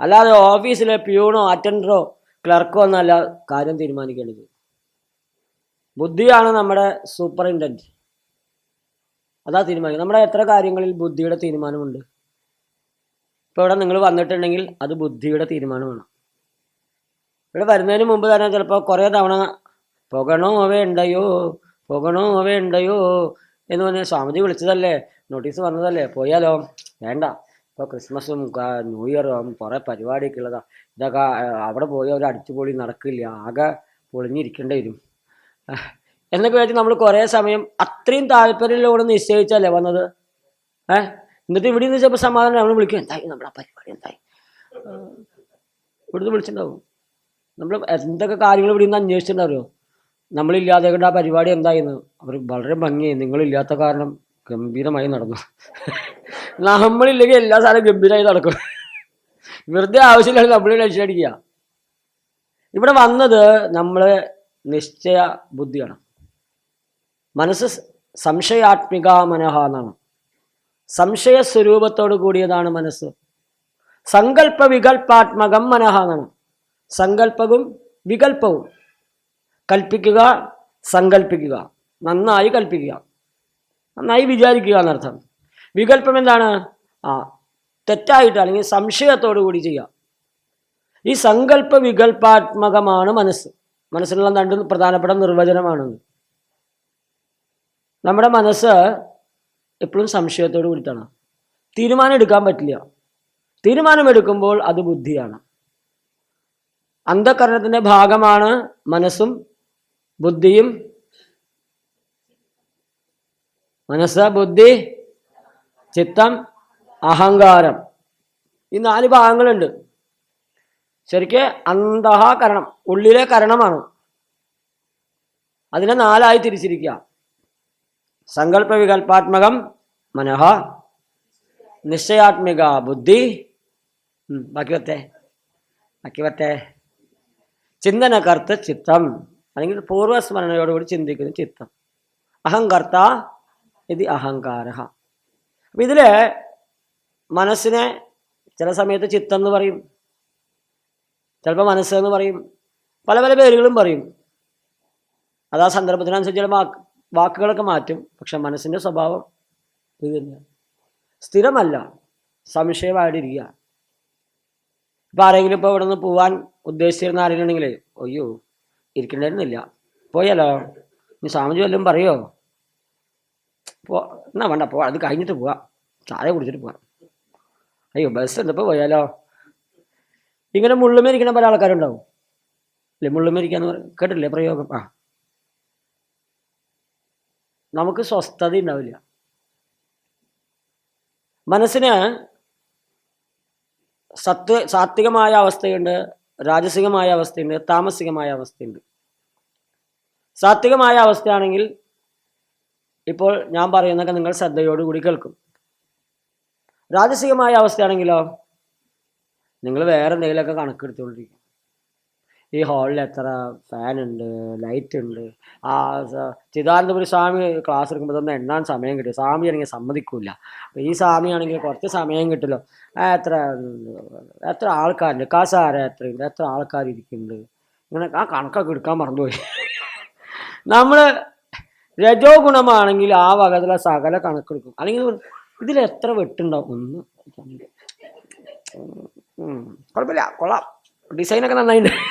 [SPEAKER 2] അല്ലാതെ ഓഫീസിലെ പ്യൂണോ അറ്റൻഡറോ ക്ലർക്കോ എന്നല്ല കാര്യം തീരുമാനിക്കേണ്ടത്. ബുദ്ധിയാണ് നമ്മുടെ സൂപ്പറിൻറ്റൻറ്റ്, അതാ തീരുമാനിക്കുന്നത്. നമ്മുടെ എത്ര കാര്യങ്ങളിൽ ബുദ്ധിയുടെ തീരുമാനമുണ്ട്. ഇപ്പോൾ ഇവിടെ നിങ്ങൾ വന്നിട്ടുണ്ടെങ്കിൽ അത് ബുദ്ധിയുടെ തീരുമാനമാണ്. ഇവിടെ വരുന്നതിന് മുമ്പ് തന്നെ ചിലപ്പോൾ കുറേ തവണ പോകണോ വേണ്ടയോ എന്ന് പറഞ്ഞാൽ സ്വാമിജി വിളിച്ചതല്ലേ, നോട്ടീസ് വന്നതല്ലേ, പോയാലോ, വേണ്ട, ഇപ്പോൾ ക്രിസ്മസും ന്യൂ ഇയറും കുറേ പരിപാടിയൊക്കെ ഉള്ളതാണ്. ഇതൊക്കെ അവിടെ പോയി ഒരു അടിച്ചുപൊളി നടക്കില്ല, ആകെ പൊളിഞ്ഞിരിക്കേണ്ടി വരും എന്നൊക്കെ വെച്ച് നമ്മൾ കുറേ സമയം അത്രയും താല്പര്യത്തിലൂടെ നിശ്ചയിച്ചല്ലേ വന്നത്. എന്നിട്ട് ഇവിടെ നിന്ന് ചിലപ്പോൾ സമാധാനം നമ്മൾ വിളിക്കും, എന്തായി നമ്മുടെ ആ പരിപാടി എന്തായി, ഇവിടുന്ന് വിളിച്ചിട്ടുണ്ടാവും. നമ്മൾ എന്തൊക്കെ കാര്യങ്ങൾ ഇവിടെ നിന്ന് അന്വേഷിച്ചിട്ടുണ്ടാവുമോ, നമ്മളില്ലാതെ കൊണ്ട് ആ പരിപാടി എന്തായിരുന്നു. അവർ വളരെ ഭംഗിയായി, നിങ്ങളില്ലാത്ത കാരണം ഗംഭീരമായി നടന്നു. നമ്മളില്ലെങ്കിൽ എല്ലാ സാധനവും ഗംഭീരമായി നടക്കും. വെറുതെ ആവശ്യമില്ലാതെ നമ്മൾ ലക്ഷ്യടിക്കുക. ഇവിടെ വന്നത് നമ്മൾ നിശ്ചയ ബുദ്ധിയാണ്. മനസ്സ് സംശയാത്മിക മനഃ എന്നാണ്. സംശയ സ്വരൂപത്തോട് കൂടിയതാണ് മനസ്സ്. സങ്കല്പ വികല്പാത്മകം മനഃ എന്നാണ്. സങ്കല്പവും വികല്പവും, കൽപ്പിക്കുക, സങ്കല്പിക്കുക, നന്നായി കൽപ്പിക്കുക, നന്നായി വിചാരിക്കുക എന്നർത്ഥം. വികല്പം എന്താണ്? തെറ്റായിട്ട് അല്ലെങ്കിൽ സംശയത്തോടു കൂടി ചെയ്യുക. ഈ സങ്കല്പ വികല്പാത്മകമാണ് മനസ്സ്. മനസ്സിനുള്ള രണ്ട് പ്രധാനപ്പെട്ട നിർവചനമാണ്. നമ്മുടെ മനസ്സ് എപ്പോഴും സംശയത്തോട് കൂടിയിട്ടാണ്. തീരുമാനം എടുക്കാൻ പറ്റില്ല. തീരുമാനമെടുക്കുമ്പോൾ അത് ബുദ്ധിയാണ്. അന്ധകരണത്തിന്റെ ഭാഗമാണ് മനസ്സും ബുദ്ധിയും. മനസ്സ്, ബുദ്ധി, ചിത്തം, അഹങ്കാരം. ഈ 4 ഭാഗങ്ങളുണ്ട്. ശരിക്ക് അന്തഃകരണം ഉള്ളിലെ കരണമാണ്. അതിനെ 4ആയി തിരിച്ചിരിക്കുക. സങ്കല്പ വികല്പാത്മകം മനഃ, നിശ്ചയാത്മിക ബുദ്ധി, ബാക്കി വരട്ടെ ചിന്തനകർത്ത ചിത്തം, അല്ലെങ്കിൽ പൂർവ്വസ്മരണയോടുകൂടി ചിന്തിക്കുന്ന ചിത്തം. അഹങ്കർത്ത ഇത് അഹങ്കാര. അപ്പം ഇതില് മനസ്സിനെ ചില സമയത്ത് ചിത്തം എന്ന് പറയും, ചിലപ്പോൾ മനസ്സെന്ന് പറയും, പല പല പേരുകളും പറയും. അത് ആ സന്ദർഭത്തിനനുസരിച്ച് ചില വാക്കുകളൊക്കെ മാറ്റും. പക്ഷെ മനസ്സിൻ്റെ സ്വഭാവം ഇത് തന്നെയാണ്, സ്ഥിരമല്ല, സംശയമായിട്ടിരിക്കുക. ഇപ്പം ആരെങ്കിലും ഇപ്പോൾ ഇവിടെ നിന്ന് പോകാൻ ഉദ്ദേശിച്ചിരുന്ന ആരെങ്കിലും ഉണ്ടെങ്കിൽ, അയ്യോ ഇരിക്കണ്ടായിരുന്നില്ല, പോയാലോ, നീ സ്വാമിജി വല്ലതും പറയോ, എന്നാ വേണ്ട പോവാം, അത് കഴിഞ്ഞിട്ട് പോവാം, ചായ കുടിച്ചിട്ട് പോവാം, അയ്യോ ബസ് ഉണ്ടപ്പോൾ പോയാലോ. ഇങ്ങനെ മുള്ളുമേരിക്കണ പല ആൾക്കാരുണ്ടാവും അല്ലേ. മുള്ളുമേരിക്കാന്ന് കേട്ടില്ലേ പ്രയോഗം? നമുക്ക് സ്വസ്ഥത ഉണ്ടാവില്ല. മനസ്സിന് സാത്വികമായ അവസ്ഥയുണ്ട്, രാജസികമായ അവസ്ഥയുണ്ട്, താമസികമായ അവസ്ഥയുണ്ട്. സാത്വികമായ അവസ്ഥയാണെങ്കിൽ ഇപ്പോൾ ഞാൻ പറയുന്നതൊക്കെ നിങ്ങൾ ശ്രദ്ധയോടുകൂടി കേൾക്കും. രാജസികമായ അവസ്ഥയാണെങ്കിലോ നിങ്ങൾ വേറെ എന്തെങ്കിലുമൊക്കെ കണക്കെടുത്തുകൊണ്ടിരിക്കും. ഈ ഹാളിൽ എത്ര ഫാൻ ഉണ്ട്, ലൈറ്റ് ഉണ്ട്, ചിദാനന്ദപുരി സ്വാമി ക്ലാസ് എടുക്കുമ്പോൾ തന്നെ എണ്ണാൻ സമയം കിട്ടും. സ്വാമി ആണെങ്കിൽ സമ്മതിക്കില്ല. അപ്പോൾ ഈ സ്വാമി ആണെങ്കിൽ കുറച്ച് സമയം കിട്ടില്ലോ, എത്ര ആൾക്കാരുണ്ട്, കസാര എത്രയുണ്ട്, എത്ര ആൾക്കാർ ഇരിക്കുന്നുണ്ട്, ഇങ്ങനെ ആ കണക്കൊക്കെ എടുക്കാൻ മറന്നുപോയി. നമ്മൾ രജോ ഗുണമാണെങ്കിൽ ആ വകത്തിലുള്ള സകല കണക്കെടുക്കും. അല്ലെങ്കിൽ ഇതിൽ എത്ര വെട്ടുണ്ടാവും, ഒന്ന് കുഴപ്പമില്ല, കൊള്ളാം, ഡിസൈനൊക്കെ നന്നായിട്ടുണ്ട്,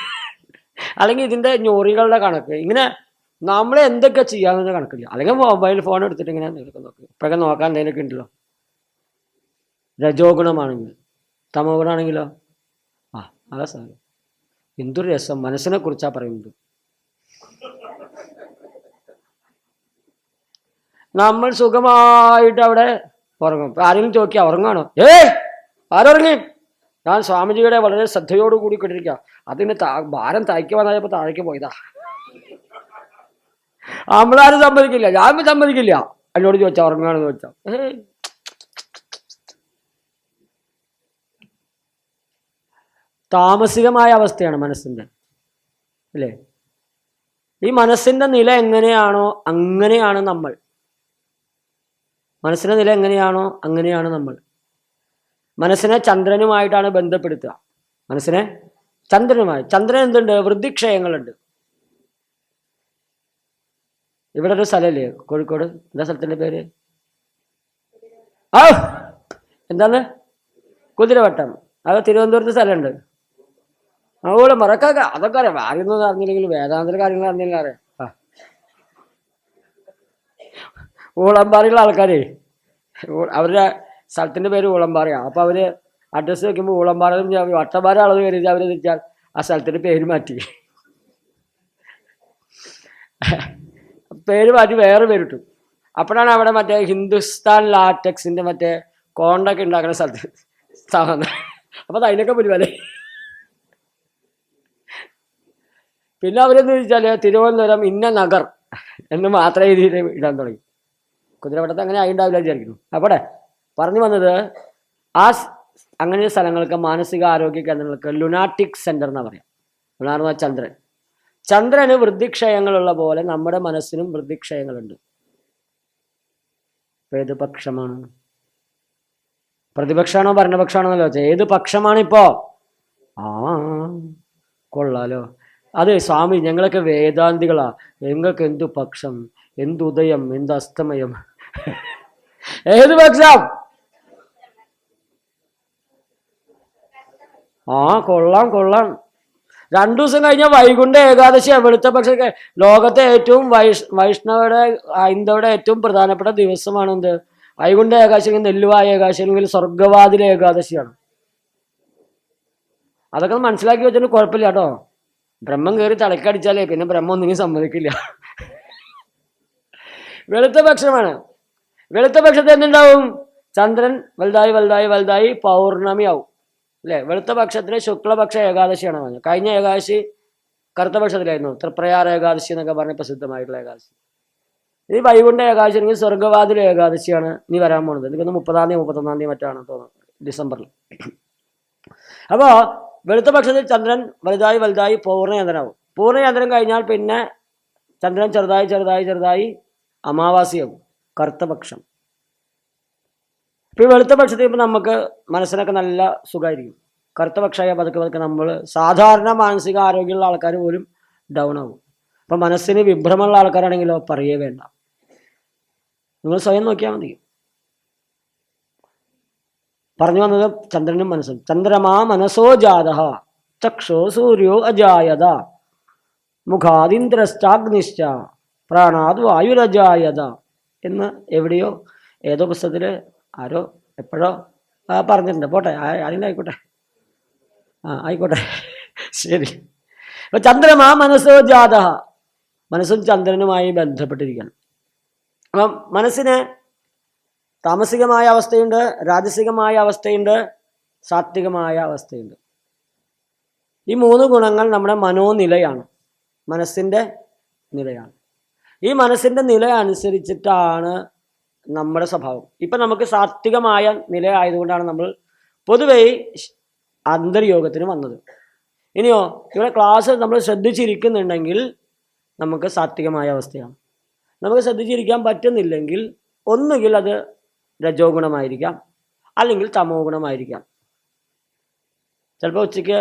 [SPEAKER 2] അല്ലെങ്കിൽ ഇതിൻ്റെ ഞൊറികളുടെ കണക്ക്, ഇങ്ങനെ നമ്മൾ എന്തൊക്കെ ചെയ്യാമെന്ന കണക്കില്ല. അല്ലെങ്കിൽ മൊബൈൽ ഫോൺ എടുത്തിട്ട് ഇങ്ങനെ എന്തെങ്കിലുമൊക്കെ നോക്കി ഇപ്പോഴൊക്കെ നോക്കാൻ എന്തെങ്കിലുമൊക്കെ ഉണ്ടല്ലോ. രജോ ഗുണമാണെങ്കിൽ. തമോ ഗുണമാണെങ്കിലോ അതാ സാധനം. എന്തൊരു രസം, മനസ്സിനെ കുറിച്ചാ പറയുന്നത്. നമ്മൾ സുഖമായിട്ട് അവിടെ ഉറങ്ങും. ആരെങ്കിലും ചോദിക്കുക ഉറങ്ങാണോ? ആരുറങ്ങി? ഞാൻ സ്വാമിജിയുടെ വളരെ ശ്രദ്ധയോടുകൂടി കേട്ടിരിക്കുക. അതിന് ഭാരം തായ്ക്ക് വന്നായപ്പോൾ താഴേക്ക് പോയതാ. നമ്മളാരും സമ്മതിക്കില്ല, ഞാൻ സമ്മതിക്കില്ല. എന്നോട് ചോദിച്ചാ ഉറങ്ങാണെന്ന് ചോദിച്ചാ. താമസികമായ അവസ്ഥയാണ് മനസ്സിൻ്റെ, അല്ലേ? ഈ മനസ്സിൻ്റെ നില എങ്ങനെയാണോ അങ്ങനെയാണ് നമ്മൾ. മനസ്സിൻ്റെ നില എങ്ങനെയാണോ അങ്ങനെയാണ് നമ്മൾ. മനസ്സിനെ ചന്ദ്രനുമായിട്ടാണ് ബന്ധപ്പെടുത്തുക. മനസ്സിനെ ചന്ദ്രനുമായി. ചന്ദ്രൻ എന്തുണ്ട്? വൃദ്ധിക്ഷയങ്ങളുണ്ട്. ഇവിടെ ഒരു സ്ഥലമല്ലേ കോഴിക്കോട്, എന്താ സ്ഥലത്തിൻ്റെ പേര്? എന്താണ്? കുതിരവട്ടം. അത് തിരുവനന്തപുരത്ത് സ്ഥലമുണ്ട്. അതുപോലെ മറക്കാക്ക അതൊക്കെ അറിയാം. ആരെയൊന്നും അറിഞ്ഞില്ലെങ്കിലും വേദാന്തര കാര്യങ്ങൾ അറിഞ്ഞില്ല അറിയാം. ഊളമ്പാറിയുള്ള ആൾക്കാരെ അവരുടെ സ്ഥലത്തിൻ്റെ പേര് ഊളംപാറയാണ്. അപ്പോൾ അവർ അഡ്രസ്സ് വെക്കുമ്പോൾ ഊളംപാറ വട്ടപ്പാറ അളവ് കരുതി അവർ തിരിച്ചാൽ ആ സ്ഥലത്തിൻ്റെ പേര് മാറ്റി വേറെ പേരിട്ടു. അപ്പോഴാണ് അവിടെ മറ്റേ ഹിന്ദുസ്ഥാൻ ലാറ്റക്സിൻ്റെ മറ്റേ കോണ്ടൊക്കെ ഉണ്ടാക്കുന്ന സ്ഥലത്ത് സ്ഥാപനം. അപ്പോൾ അത് അതിനൊക്കെ പരിപാടി. പിന്നെ അവരെന്ന് ചോദിച്ചാൽ തിരുവനന്തപുരം ഇന്ന നഗർ എന്ന് മാത്രമേ രീതിയിൽ ഇടാൻ തുടങ്ങി. കുതിരവട്ടത്ത് അങ്ങനെ ആയിണ്ടാവില്ല വിചാരിക്കുന്നു. അവിടെ പറഞ്ഞു വന്നത് അങ്ങനെ സ്ഥലങ്ങൾക്ക് മാനസിക ആരോഗ്യ കേന്ദ്രങ്ങൾക്ക് ലുനാറ്റിക് സെന്റർ എന്നാ പറയാം. ലുനാർ എന്ന് പറഞ്ഞാൽ ചന്ദ്രൻ. ചന്ദ്രന് വൃദ്ധിക്ഷയങ്ങളുള്ള പോലെ നമ്മുടെ മനസ്സിനും വൃദ്ധിക്ഷയങ്ങളുണ്ട്. ഏത് പക്ഷമാണ്? പ്രതിപക്ഷമാണോ ഭരണപക്ഷമാണോ എന്നല്ലോ വെച്ചാൽ ഏത് പക്ഷമാണിപ്പോ? കൊള്ളാലോ. അതെ സ്വാമി, ഞങ്ങളൊക്കെ വേദാന്തികളാ, ഞങ്ങൾക്ക് എന്തു പക്ഷം, എന്തുദയം, എന്ത് അസ്തമയം, ഏത് പക്ഷം? കൊള്ളാം കൊള്ളാം. 2 ദിവസം കഴിഞ്ഞാൽ വൈകുണ്ഠ ഏകാദശി. വെളുത്ത പക്ഷേ ലോകത്തെ ഏറ്റവും വൈഷ്ണവയുടെ ഹൈന്ദവയുടെ ഏറ്റവും പ്രധാനപ്പെട്ട ദിവസമാണ് എന്ത്? വൈകുണ്ഠ ഏകാദശി, അല്ലെങ്കിൽ നെല്ലുവായ ഏകാദശി, അല്ലെങ്കിൽ സ്വർഗവാതില ഏകാദശിയാണ്. അതൊക്കെ മനസ്സിലാക്കി വെച്ചിട്ട് കുഴപ്പമില്ല കേട്ടോ. ബ്രഹ്മം കയറി തലക്കടിച്ചാലേ പിന്നെ ബ്രഹ്മം ഒന്നിനും സമ്മതിക്കില്ല. വെളുത്ത പക്ഷമാണ്. വെളുത്ത പക്ഷത്ത് എന്തുണ്ടാവും? ചന്ദ്രൻ വലുതായി വലുതായി വലുതായി പൗർണമി ആവും അല്ലേ? വെളുത്ത പക്ഷത്തിന് ശുക്ലപക്ഷ ഏകാദശിയാണ് പറഞ്ഞത്. കഴിഞ്ഞ ഏകാദശി കറുത്ത പക്ഷത്തിലായിരുന്നു, തൃപ്രയാർ ഏകാദശി എന്നൊക്കെ പറഞ്ഞ പ്രസിദ്ധമായിട്ടുള്ള ഏകാദശി. ഈ വൈകുണ്ഠ ഏകാദശി അല്ലെങ്കിൽ സ്വർഗവാതിൽ ഏകാദശിയാണ് ഇനി വരാൻ പോകുന്നത്. എനിക്കൊന്ന് 30-ാം തീയതി 31-ാം തീയതി മറ്റാണ് തോന്നുന്നത്, ഡിസംബറിൽ. അപ്പോൾ വെളുത്ത പക്ഷത്തിൽ ചന്ദ്രൻ വലുതായി വലുതായി പൂർണ്ണചന്ദ്രനാവും. പൂർണ്ണചന്ദ്രൻ കഴിഞ്ഞാൽ പിന്നെ ചന്ദ്രൻ ചെറുതായി ചെറുതായി ചെറുതായി അമാവാസിയാവും, കറുത്ത പക്ഷം. ഇപ്പോൾ വെളുത്ത പക്ഷത്തിൽ ഇപ്പോൾ നമുക്ക് മനസ്സിനൊക്കെ നല്ല സുഖമായിരിക്കും. കറുത്ത പക്ഷമായ പതുക്കെ പതുക്കെ നമ്മൾ സാധാരണ മാനസിക ആരോഗ്യമുള്ള ആൾക്കാർ പോലും ഡൗൺ ആവും. അപ്പം മനസ്സിന് വിഭ്രമമുള്ള ആൾക്കാരാണെങ്കിലോ പറയേ വേണ്ട. നിങ്ങൾ സ്വയം നോക്കിയാൽ മതി. പറഞ്ഞു വന്നത് ചന്ദ്രനും മനസ്സും. ചന്ദ്രമാ മനസ്സോ ജാത ചക്ഷോ സൂര്യോ അജായത മുഖാദിന്ദ്രശ്ചാഗ്നിശ്ച പ്രാണാത് വായുരജായത എന്ന് എവിടെയോ ഏതോ പുസ്തകത്തിൽ ആരോ എപ്പോഴോ പറഞ്ഞിട്ടുണ്ട്. പോട്ടെ, ആരെങ്കിലും ആയിക്കോട്ടെ, ആയിക്കോട്ടെ, ശരി. അപ്പൊ ചന്ദ്രമാ മനസ്സോ ജാത, മനസ്സും ചന്ദ്രനുമായി ബന്ധപ്പെട്ടിരിക്കണം. അപ്പം മനസ്സിന് താമസികമായ അവസ്ഥയുണ്ട്, രാജസികമായ അവസ്ഥയുണ്ട്, സാത്വികമായ അവസ്ഥയുണ്ട്. ഈ 3 ഗുണങ്ങൾ നമ്മുടെ മനോനിലയാണ്, മനസ്സിൻ്റെ നിലയാണ്. ഈ മനസ്സിൻ്റെ നില അനുസരിച്ചിട്ടാണ് നമ്മുടെ സ്വഭാവം. ഇപ്പം നമുക്ക് സാത്വികമായ നില ആയതുകൊണ്ടാണ് നമ്മൾ പൊതുവേ അന്തർയോഗത്തിന് വന്നത്. ഇനിയോ ഇവിടെ ക്ലാസ് നമ്മൾ ശ്രദ്ധിച്ചിരിക്കുന്നുണ്ടെങ്കിൽ നമുക്ക് സാത്വികമായ അവസ്ഥയാണ്. നമുക്ക് ശ്രദ്ധിച്ചിരിക്കാൻ പറ്റുന്നില്ലെങ്കിൽ ഒന്നുകിൽ അത് രജോ ഗുണമായിരിക്കാം, അല്ലെങ്കിൽ തമോ ഗുണമായിരിക്കാം. ചിലപ്പോൾ ഉച്ചയ്ക്ക്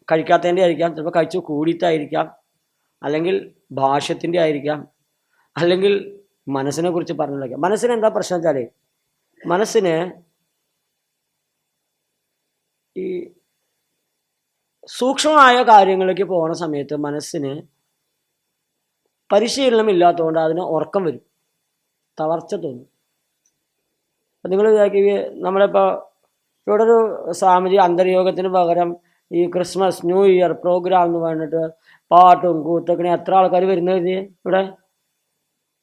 [SPEAKER 2] കഴിക്കാത്തതിൻ്റെ ആയിരിക്കാം, ചിലപ്പോൾ കഴിച്ചു കൂടിയിട്ടായിരിക്കാം, അല്ലെങ്കിൽ ഭാഷ്യത്തിൻ്റെ ആയിരിക്കാം, അല്ലെങ്കിൽ മനസ്സിനെ കുറിച്ച് പറഞ്ഞിരിക്കാം. മനസ്സിന് എന്താ പ്രശ്നം വെച്ചാൽ മനസ്സിന് ഈ സൂക്ഷ്മമായ കാര്യങ്ങളിലേക്ക് പോകുന്ന സമയത്ത് മനസ്സിന് പരിശീലനം ഇല്ലാത്തതുകൊണ്ട് അതിന് ഉറക്കം വരും, തളർച്ച തോന്നും. അപ്പം നിങ്ങൾ നമ്മളിപ്പോൾ ഇവിടെ ഒരു സ്വാമിജി അന്തർയോഗത്തിന് പകരം ഈ ക്രിസ്മസ് ന്യൂ ഇയർ പ്രോഗ്രാം എന്ന് പറഞ്ഞിട്ട് പാട്ടും കൂത്തൊക്കെ എത്ര ആൾക്കാർ വരുന്നത് ഇവിടെ?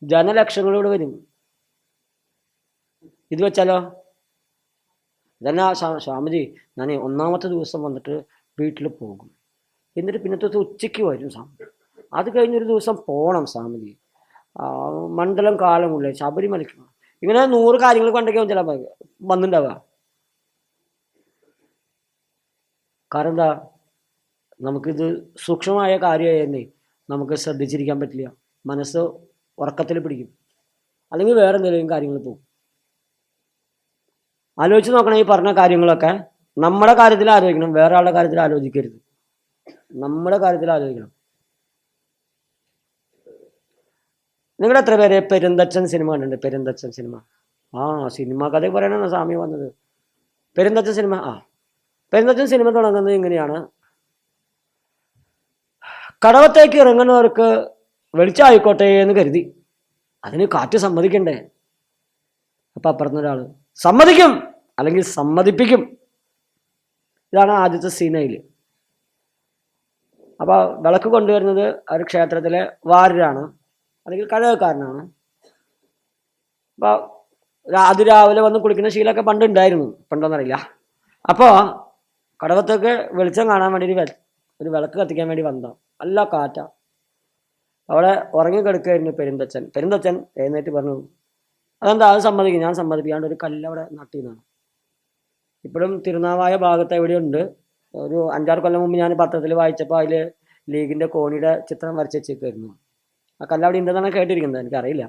[SPEAKER 2] ജനലക്ഷങ്ങളിലൂടെ വരും. ഇത് വെച്ചാലോ ഇതന്നെ സ്വാമിജി ഞാൻ 1-ാമത്തെ ദിവസം വന്നിട്ട് വീട്ടിൽ പോകും, എന്നിട്ട് പിന്നത്തെ ഉച്ചയ്ക്ക് വരും സ്വാമി, അത് കഴിഞ്ഞൊരു ദിവസം പോകണം സ്വാമിജി, മണ്ഡലം കാലമുള്ളേ ശബരിമലയ്ക്ക്, ഇങ്ങനെ 100 കാര്യങ്ങൾ കണ്ടൊക്കെ ചിലപ്പോൾ വന്നിട്ടുണ്ടാവുക. കാരണം എന്താ? നമുക്കിത് സൂക്ഷ്മമായ കാര്യമായിരുന്നേ നമുക്ക് ശ്രദ്ധിച്ചിരിക്കാൻ പറ്റില്ല. മനസ്സ് ഉറക്കത്തിൽ പിടിക്കും, അല്ലെങ്കിൽ വേറെ എന്തെങ്കിലും കാര്യങ്ങൾ പോകും. ആലോചിച്ച് നോക്കണം. ഈ പറഞ്ഞ കാര്യങ്ങളൊക്കെ നമ്മുടെ കാര്യത്തിൽ ആലോചിക്കണം, വേറെ ആളുടെ കാര്യത്തിൽ ആലോചിക്കരുത്. നമ്മുടെ കാര്യത്തിൽ ആലോചിക്കണം. നിങ്ങളുടെ എത്ര പേര് പെരുന്തച്ചൻ സിനിമ കണ്ടിട്ടുണ്ട്? പെരുന്തച്ചൻ സിനിമ, സിനിമ കഥ പറയണമെന്ന് സ്വാമി വന്നത്. പെരുന്തച്ചൻ സിനിമ, പെരുന്തച്ചൻ സിനിമ തുടങ്ങുന്നത് ഇങ്ങനെയാണ്: കടവത്തേക്ക് ഇറങ്ങുന്നവർക്ക് വെളിച്ചമായിക്കോട്ടെ എന്ന് കരുതി, അതിന് കാറ്റ് സമ്മതിക്കണ്ടേ? അപ്പം അപ്പുറത്തുനിന്നൊരാൾ സമ്മതിക്കും, അല്ലെങ്കിൽ സമ്മതിപ്പിക്കും. ഇതാണ് ആദ്യത്തെ സീനയിൽ. അപ്പോൾ വിളക്ക് കൊണ്ടുവരുന്നത് ഒരു ക്ഷേത്രത്തിലെ വാര്യരാണ്, അല്ലെങ്കിൽ കഴകക്കാരനാണ്. അപ്പോൾ അതിരാവിലെ വന്ന് കുളിക്കുന്ന ശീലമൊക്കെ പണ്ടുണ്ടായിരുന്നു, പണ്ടോന്നറിയില്ല. അപ്പോൾ കടവത്തൊക്കെ വെളിച്ചം കാണാൻ വേണ്ടി ഒരു വിളക്ക് കത്തിക്കാൻ വേണ്ടി വന്നതാണ്. നല്ല കാറ്റാ. അവിടെ ഉറങ്ങിക്കിടക്കുകയായിരുന്നു പെരുന്തച്ഛൻ എഴുന്നേറ്റ് പറഞ്ഞു, അതെന്താ അത് സമ്മതിക്കും, ഞാൻ സമ്മതിപ്പിക്കാണ്ട് ഒരു കല്ല് അവിടെ നട്ടിന്നാണ്. ഇപ്പോഴും തിരുനാവായ ഭാഗത്ത് എവിടെയുണ്ട്. ഒരു 5-6 കൊല്ലം മുമ്പ് ഞാൻ പത്രത്തിൽ വായിച്ചപ്പോൾ അതിൽ ലീഗിൻ്റെ കോണിയുടെ ചിത്രം വരച്ച് വെച്ചേക്കായിരുന്നു. ആ കല്ല് അവിടെ ഉണ്ടെന്നാണ് കേട്ടിരിക്കുന്നത്, എനിക്കറിയില്ല.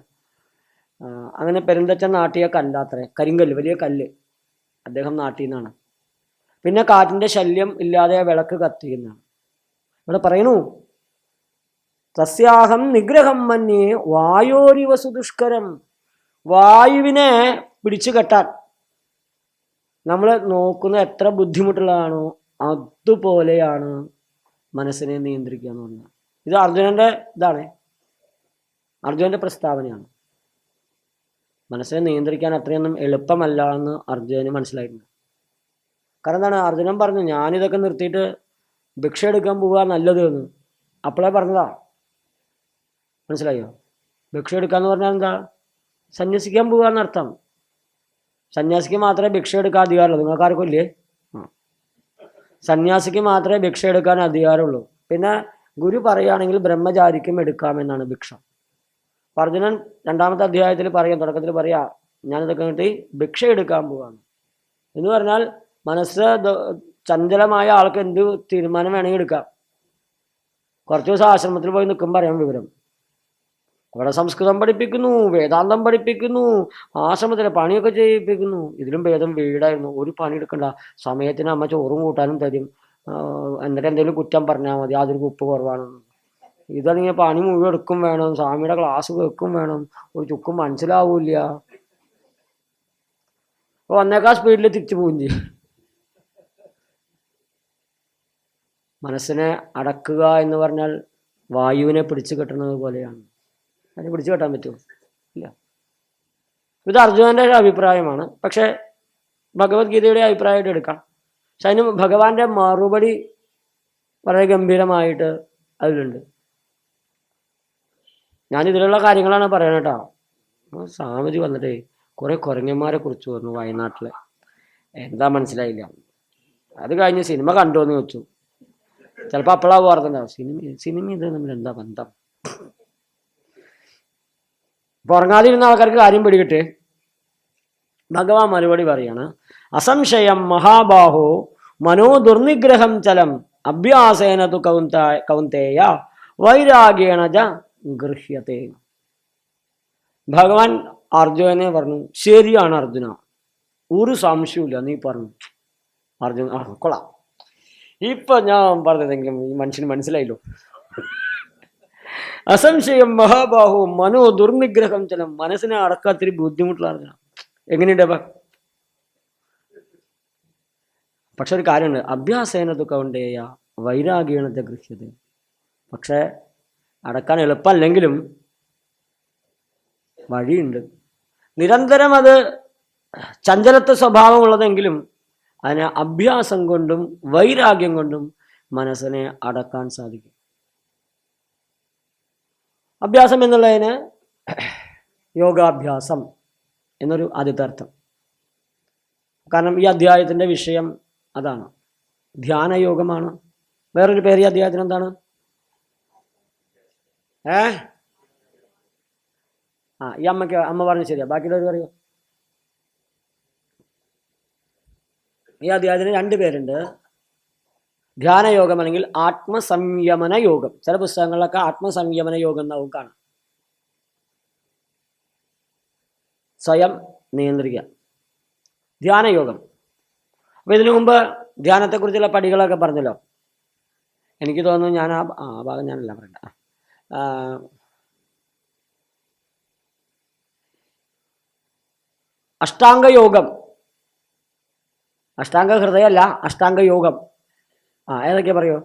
[SPEAKER 2] അങ്ങനെ പെരുന്തച്ഛൻ നാട്ടിയ കല്ലാത്രേ, കരിങ്കല്ല്, വലിയ കല്ല് അദ്ദേഹം നാട്ടിയെന്നാണ്. പിന്നെ കാറ്റിൻ്റെ ശല്യം ഇല്ലാതെ വിളക്ക് കത്തിയെന്നാണ് ഇവിടെ പറയണു. തസ്യാഹം നിഗ്രഹം മന്യേ വായോരിവ സുദുഷ്കരം. വായുവിനെ പിടിച്ചു കെട്ടാൻ നമ്മൾ നോക്കുന്ന എത്ര ബുദ്ധിമുട്ടുള്ളതാണോ അതുപോലെയാണ് മനസ്സിനെ നിയന്ത്രിക്കുക എന്ന് പറഞ്ഞാൽ. ഇത് അർജുനന്റെ ഇതാണ്, അർജുനന്റെ പ്രസ്താവനയാണ്. മനസ്സിനെ നിയന്ത്രിക്കാൻ അത്രയൊന്നും എളുപ്പമല്ല എന്ന് അർജുനന് മനസ്സിലായിട്ടുണ്ട്. കാരണം എന്താണ്, അർജുനൻ പറഞ്ഞു ഞാനിതൊക്കെ നിർത്തിയിട്ട് ഭിക്ഷ എടുക്കാൻ പോവുക നല്ലത് എന്ന്. അപ്പോഴേ പറഞ്ഞതാ, മനസ്സിലായോ? ഭിക്ഷ എടുക്കാന്ന് പറഞ്ഞാൽ എന്താ? സന്യസിക്കാൻ പോവുക എന്നർത്ഥം. സന്യാസിക്ക് മാത്രമേ ഭിക്ഷ എടുക്കാൻ അധികാരമുള്ളൂ. നിങ്ങൾക്ക് ആർക്കും ഇല്ലേ? സന്യാസിക്ക് മാത്രമേ ഭിക്ഷ എടുക്കാൻ അധികാരമുള്ളൂ. പിന്നെ ഗുരു പറയുകയാണെങ്കിൽ ബ്രഹ്മചാരിക്കും എടുക്കാമെന്നാണ് ഭിക്ഷ. അർജുനൻ 2-ാമത്തെ അധ്യായത്തിൽ പറയാം, തുടക്കത്തിൽ പറയാ ഞാനിതൊക്കെ കിട്ടി ഭിക്ഷ എടുക്കാൻ പോവാണ് എന്ന് പറഞ്ഞാൽ മനസ്സ് ചഞ്ചലമായ ആൾക്ക് എന്ത് തീരുമാനം വേണമെങ്കിൽ എടുക്കാം. കുറച്ച് ദിവസം ആശ്രമത്തിൽ പോയി നിൽക്കുമ്പോൾ അറിയാം വിവരം. അവിടെ സംസ്കൃതം പഠിപ്പിക്കുന്നു, വേദാന്തം പഠിപ്പിക്കുന്നു, ആശ്രമത്തിലെ പണിയൊക്കെ ചെയ്യിപ്പിക്കുന്നു. ഇതിലും ഭേദം വീടായിരുന്നു. ഒരു പണി എടുക്കണ്ട, സമയത്തിന് അമ്മ ചോറും കൂട്ടാനും തരും. എന്നിട്ട് എന്തെങ്കിലും കുറ്റം പറഞ്ഞാൽ മതി, അതൊരു ഉപ്പ് കുറവാണെന്ന്. ഇതാണെങ്കിൽ പണി മുഴുവൻ എടുക്കും വേണം, സ്വാമിയുടെ ക്ലാസ് കേൾക്കും വേണം, ഒരു ചുക്കും മനസ്സിലാവൂല. അപ്പോൾ 1/4 സ്പീഡിൽ തിരിച്ചു പോവുകയും ചെയ്യും. മനസ്സിനെ അടക്കുക എന്ന് പറഞ്ഞാൽ വായുവിനെ പിടിച്ചു കെട്ടുന്നത് പോലെയാണ്. അതിനെ പിടിച്ചു കെട്ടാൻ പറ്റുമോ? ഇല്ല. ഇത് അർജുനന്റെ ഒരു അഭിപ്രായമാണ്. പക്ഷെ ഭഗവത്ഗീതയുടെ അഭിപ്രായമായിട്ട് എടുക്കാം. പക്ഷെ അതിന് ഭഗവാന്റെ മറുപടി വളരെ ഗംഭീരമായിട്ട് അതിലുണ്ട്. ഞാനിതിലുള്ള കാര്യങ്ങളാണ് പറയണത് കേട്ടോ. സ്വാമിജി വന്നിട്ടേ കുറെ കുരങ്ങന്മാരെ കുറിച്ച് പറഞ്ഞു വയനാട്ടിലെ. എന്താ മനസ്സിലായില്ല. അത് കഴിഞ്ഞ് സിനിമ കണ്ടു എന്ന് വെച്ചു. ചിലപ്പോൾ അപ്പോഴാ ഓർത്തുണ്ടാവും സിനിമ ഇത് തമ്മിൽ എന്താ ബന്ധം. അപ്പൊ ഉറങ്ങാതിരുന്ന ആൾക്കാർക്ക് കാര്യം പിടികിട്ട് ഭഗവാൻ മറുപടി പറയാണ്, അസംശയം മഹാബാഹോ മനോ ദുർനിഗ്രഹം ചലം അഭ്യാസേന തു കൗന്തേയ വൈരാഗ്യേണ ച ഗൃഹ്യത്തെ. ഭഗവാൻ അർജുനനെ പറഞ്ഞു, ശരിയാണ് അർജുന, ഒരു സംശയമില്ല നീ പറഞ്ഞു. അർജുന കൊള്ളാം, ഇപ്പൊ ഞാൻ പറഞ്ഞതെങ്കിലും ഈ മനുഷ്യന് മനസ്സിലായല്ലോ. അസംശയം മഹാബാഹു മനോ ദുർനിഗ്രഹം ചലം. മനസ്സിനെ അടക്കാത്തിരി ബുദ്ധിമുട്ടുള്ള അർജുന. എങ്ങനെയുണ്ട്? പക്ഷെ ഒരു കാര്യമുണ്ട്, അഭ്യാസേന കൗണ്ടേയ വൈരാഗ്യണത്തെ ഗൃഹ്യത. പക്ഷെ അടക്കാൻ എളുപ്പമല്ലെങ്കിലും വഴിയുണ്ട്. നിരന്തരം അത് ചഞ്ചലത്വ സ്വഭാവമുള്ളതെങ്കിലും അതിനെ അഭ്യാസം കൊണ്ടും വൈരാഗ്യം കൊണ്ടും മനസ്സിനെ അടക്കാൻ സാധിക്കും. അഭ്യാസം എന്നുള്ളതിന് യോഗാഭ്യാസം എന്നൊരു ആദ്യത്തെ അർത്ഥം. കാരണം ഈ അധ്യായത്തിൻ്റെ വിഷയം അതാണ്, ധ്യാനയോഗമാണ്. വേറൊരു പേര് ഈ അധ്യായത്തിന് എന്താണ്? ഈ അമ്മ പറഞ്ഞു ശരിയാ, ബാക്കിയുള്ളവർ പറയൂ. ഈ അധ്യായത്തിന് 2 പേരുണ്ട്. ധ്യാനയോഗം അല്ലെങ്കിൽ ആത്മസംയമന യോഗം. ചില പുസ്തകങ്ങളിലൊക്കെ ആത്മസംയമന യോഗം എന്നാവും കാണാം. സ്വയം നിയന്ത്രിക്കുക, ധ്യാനയോഗം. അപ്പൊ ഇതിനു മുമ്പ് ധ്യാനത്തെക്കുറിച്ചുള്ള പടികളൊക്കെ പറഞ്ഞല്ലോ. എനിക്ക് തോന്നുന്നു ഞാൻ ആ ഭാഗം ഞാനല്ല പറയണ്ട. അഷ്ടാംഗയോഗം, അഷ്ടാംഗ ഹൃദയമല്ല, അഷ്ടാംഗയോഗം. ഏതൊക്കെയാ പറയോ?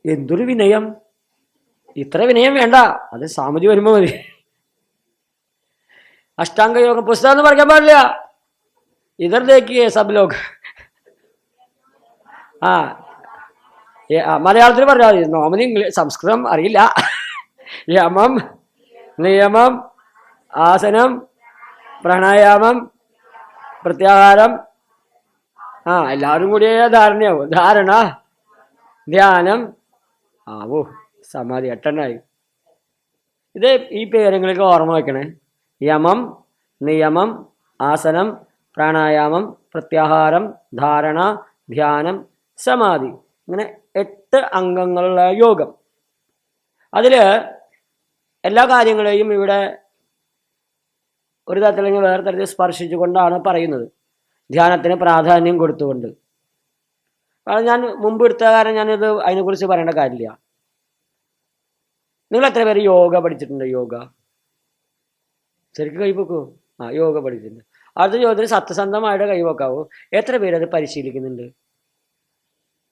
[SPEAKER 2] എന്തൊരു വിനയം! ഇത്ര വിനയം വേണ്ട, അത് സ്വാമിജി വരുമ്പോ മതി. അഷ്ടാംഗ യോഗം പുസ്തകം എന്ന് പറയാൻ പാടില്ല. ഇതർ ദേക്കിയേ സബ് ലോഗ്. ആ മലയാളത്തിൽ പറഞ്ഞാൽ മതി. നോമനി സംസ്കൃതം അറിയില്ല. യമം, നിയമം, ആസനം, പ്രാണായാമം, പ്രത്യാഹാരം. എല്ലാവരും കൂടിയ ധാരണയാവും. ധാരണ, ധ്യാനം, ഓ സമാധി 8 ഇത് ഈ പേരുകളൊക്കെ ഓർമ്മ വയ്ക്കണേ. യമം, നിയമം, ആസനം, പ്രാണായാമം, പ്രത്യാഹാരം, ധാരണ, ധ്യാനം, സമാധി. ഇങ്ങനെ 8 അംഗങ്ങളുള്ള യോഗം. അതിൽ എല്ലാ കാര്യങ്ങളെയും ഇവിടെ ഒരു തരത്തിലെങ്കിൽ വേറെ തരത്തിൽ സ്പർശിച്ചുകൊണ്ടാണ് പറയുന്നത്. ധ്യാനത്തിന് പ്രാധാന്യം കൊടുത്തുകൊണ്ട്. കാരണം ഞാൻ മുമ്പ് എടുത്ത കാരണം ഞാനിത് അതിനെക്കുറിച്ച് പറയേണ്ട കാര്യമില്ല. നിങ്ങൾ എത്ര പേര് യോഗ പഠിച്ചിട്ടുണ്ട്? യോഗ ശരിക്കും കൈവെക്കോ? യോഗ പഠിച്ചിട്ടുണ്ട്. അടുത്ത ചോദ്യത്തിന് സത്യസന്ധമായിട്ട് കൈവെക്കാവോ? എത്ര പേര് അത് പരിശീലിക്കുന്നുണ്ട്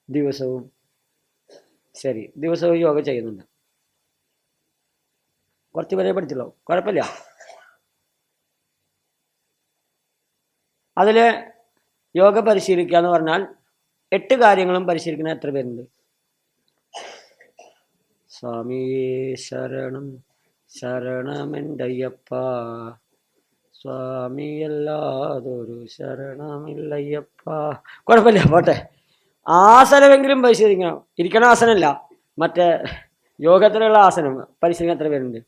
[SPEAKER 2] ദിവസവും? ശരി, ദിവസവും യോഗ ചെയ്യുന്നുണ്ട്. കുറച്ച് പേരെ പഠിച്ചല്ലോ, കുഴപ്പമില്ല. അതിൽ യോഗ പരിശീലിക്കുക എന്ന് പറഞ്ഞാൽ 8 കാര്യങ്ങളും പരിശീലിക്കുന്ന എത്ര പേരുണ്ട്? സ്വാമിയേ ശരണം ശരണമെൻ്റയ്യപ്പ, സ്വാമിയല്ലാതൊരു ശരണമില്ലയ്യപ്പ. കുഴപ്പമില്ല, പോട്ടെ. ആസനമെങ്കിലും പരിശീലിക്കണം. ഇരിക്കണ ആസനമല്ല, മറ്റേ യോഗത്തിലുള്ള ആസനം പരിശീലിക്കാൻ എത്ര പേരുണ്ട്?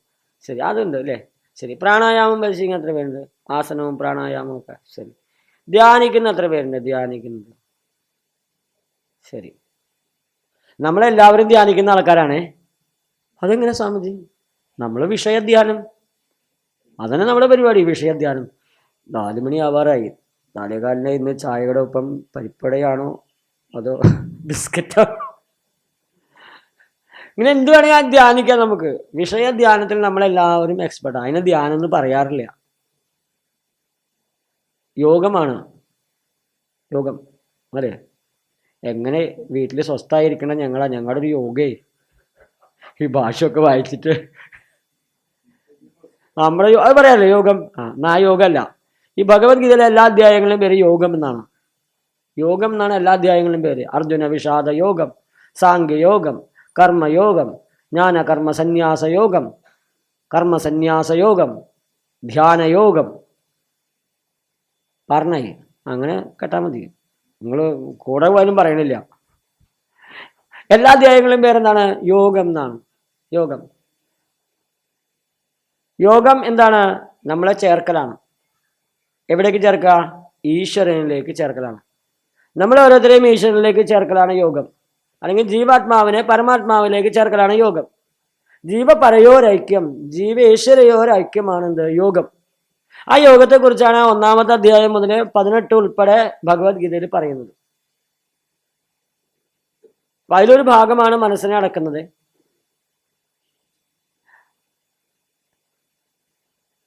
[SPEAKER 2] ശരി, അതുണ്ട് അല്ലേ? ശരി. പ്രാണായാമം പരിശീലിക്കാൻ എത്ര പേരുണ്ട്? ആസനവും പ്രാണായാമവും ഒക്കെ. ശരി. ധ്യാനിക്കുന്ന എത്ര പേരുണ്ട്? ധ്യാനിക്കുന്നത്. ശരി. നമ്മളെല്ലാവരും ധ്യാനിക്കുന്ന ആൾക്കാരാണ്. അതെങ്ങനെ സ്വാമിജി? നമ്മൾ വിഷയധ്യാനം, അതന്നെ നമ്മുടെ പരിപാടി. വിഷയധ്യാനം. 4 മണി ആവാറായി. 4:15 ഇന്ന് ചായയുടെ ഒപ്പം പരിപ്പടയാണോ അതോ ബിസ്ക്കറ്റോ? ഇങ്ങനെ എന്ത് വേണമെങ്കിൽ ധ്യാനിക്കാം നമുക്ക്. വിഷയധ്യാനത്തിൽ നമ്മളെല്ലാവരും എക്സ്പെർട്ടാണ്. അതിന് ധ്യാനം എന്ന് പറയാറില്ല. യോഗമാണ് യോഗം, അല്ലേ? എങ്ങനെ വീട്ടിൽ സ്വസ്ഥായിരിക്കണം ഞങ്ങളുടെ ഒരു യോഗേ. ഈ ഭാഷയൊക്കെ വായിച്ചിട്ട് നമ്മുടെ അത് പറയാമല്ലോ യോഗം. യോഗമല്ല. ഈ ഭഗവത്ഗീതയിലെ എല്ലാ അധ്യായങ്ങളിലും പേര് യോഗം എന്നാണ്. യോഗം എന്നാണ് എല്ലാ അധ്യായങ്ങളിലും പേര്. അർജുന വിഷാദ യോഗം, സാംഖ്യയോഗം, കർമ്മയോഗം, ജ്ഞാന കർമ്മ സന്യാസ യോഗം, കർമ്മസന്യാസ യോഗം, ധ്യാനയോഗം. പറഞ്ഞേ അങ്ങനെ കേട്ടാൽ മതി. നിങ്ങൾ കൂടെ പോലും പറയണില്ല. എല്ലാ അധ്യായങ്ങളും പേരെന്താണ്? യോഗം എന്നാണ്. യോഗം യോഗം എന്താണ്? നമ്മളെ ചേർക്കലാണ്. എവിടേക്ക് ചേർക്കുക? ഈശ്വരനിലേക്ക് ചേർക്കലാണ്. നമ്മൾ ഓരോരുത്തരെയും ഈശ്വരനിലേക്ക് ചേർക്കലാണ് യോഗം. അല്ലെങ്കിൽ ജീവാത്മാവിനെ പരമാത്മാവിലേക്ക് ചേർക്കലാണ് യോഗം. ജീവപരയോരൈക്യം, ജീവേശ്വരയോരൈക്യമാണ് എന്ത്? യോഗം. ആ യോഗത്തെക്കുറിച്ചാണ് 1-ാമത്തെ അധ്യായം മുതൽ 18 ഉൾപ്പെടെ ഭഗവത്ഗീതയിൽ പറയുന്നത്. അതിലൊരു ഭാഗമാണ് മനസ്സിനെ അടക്കുന്നത്.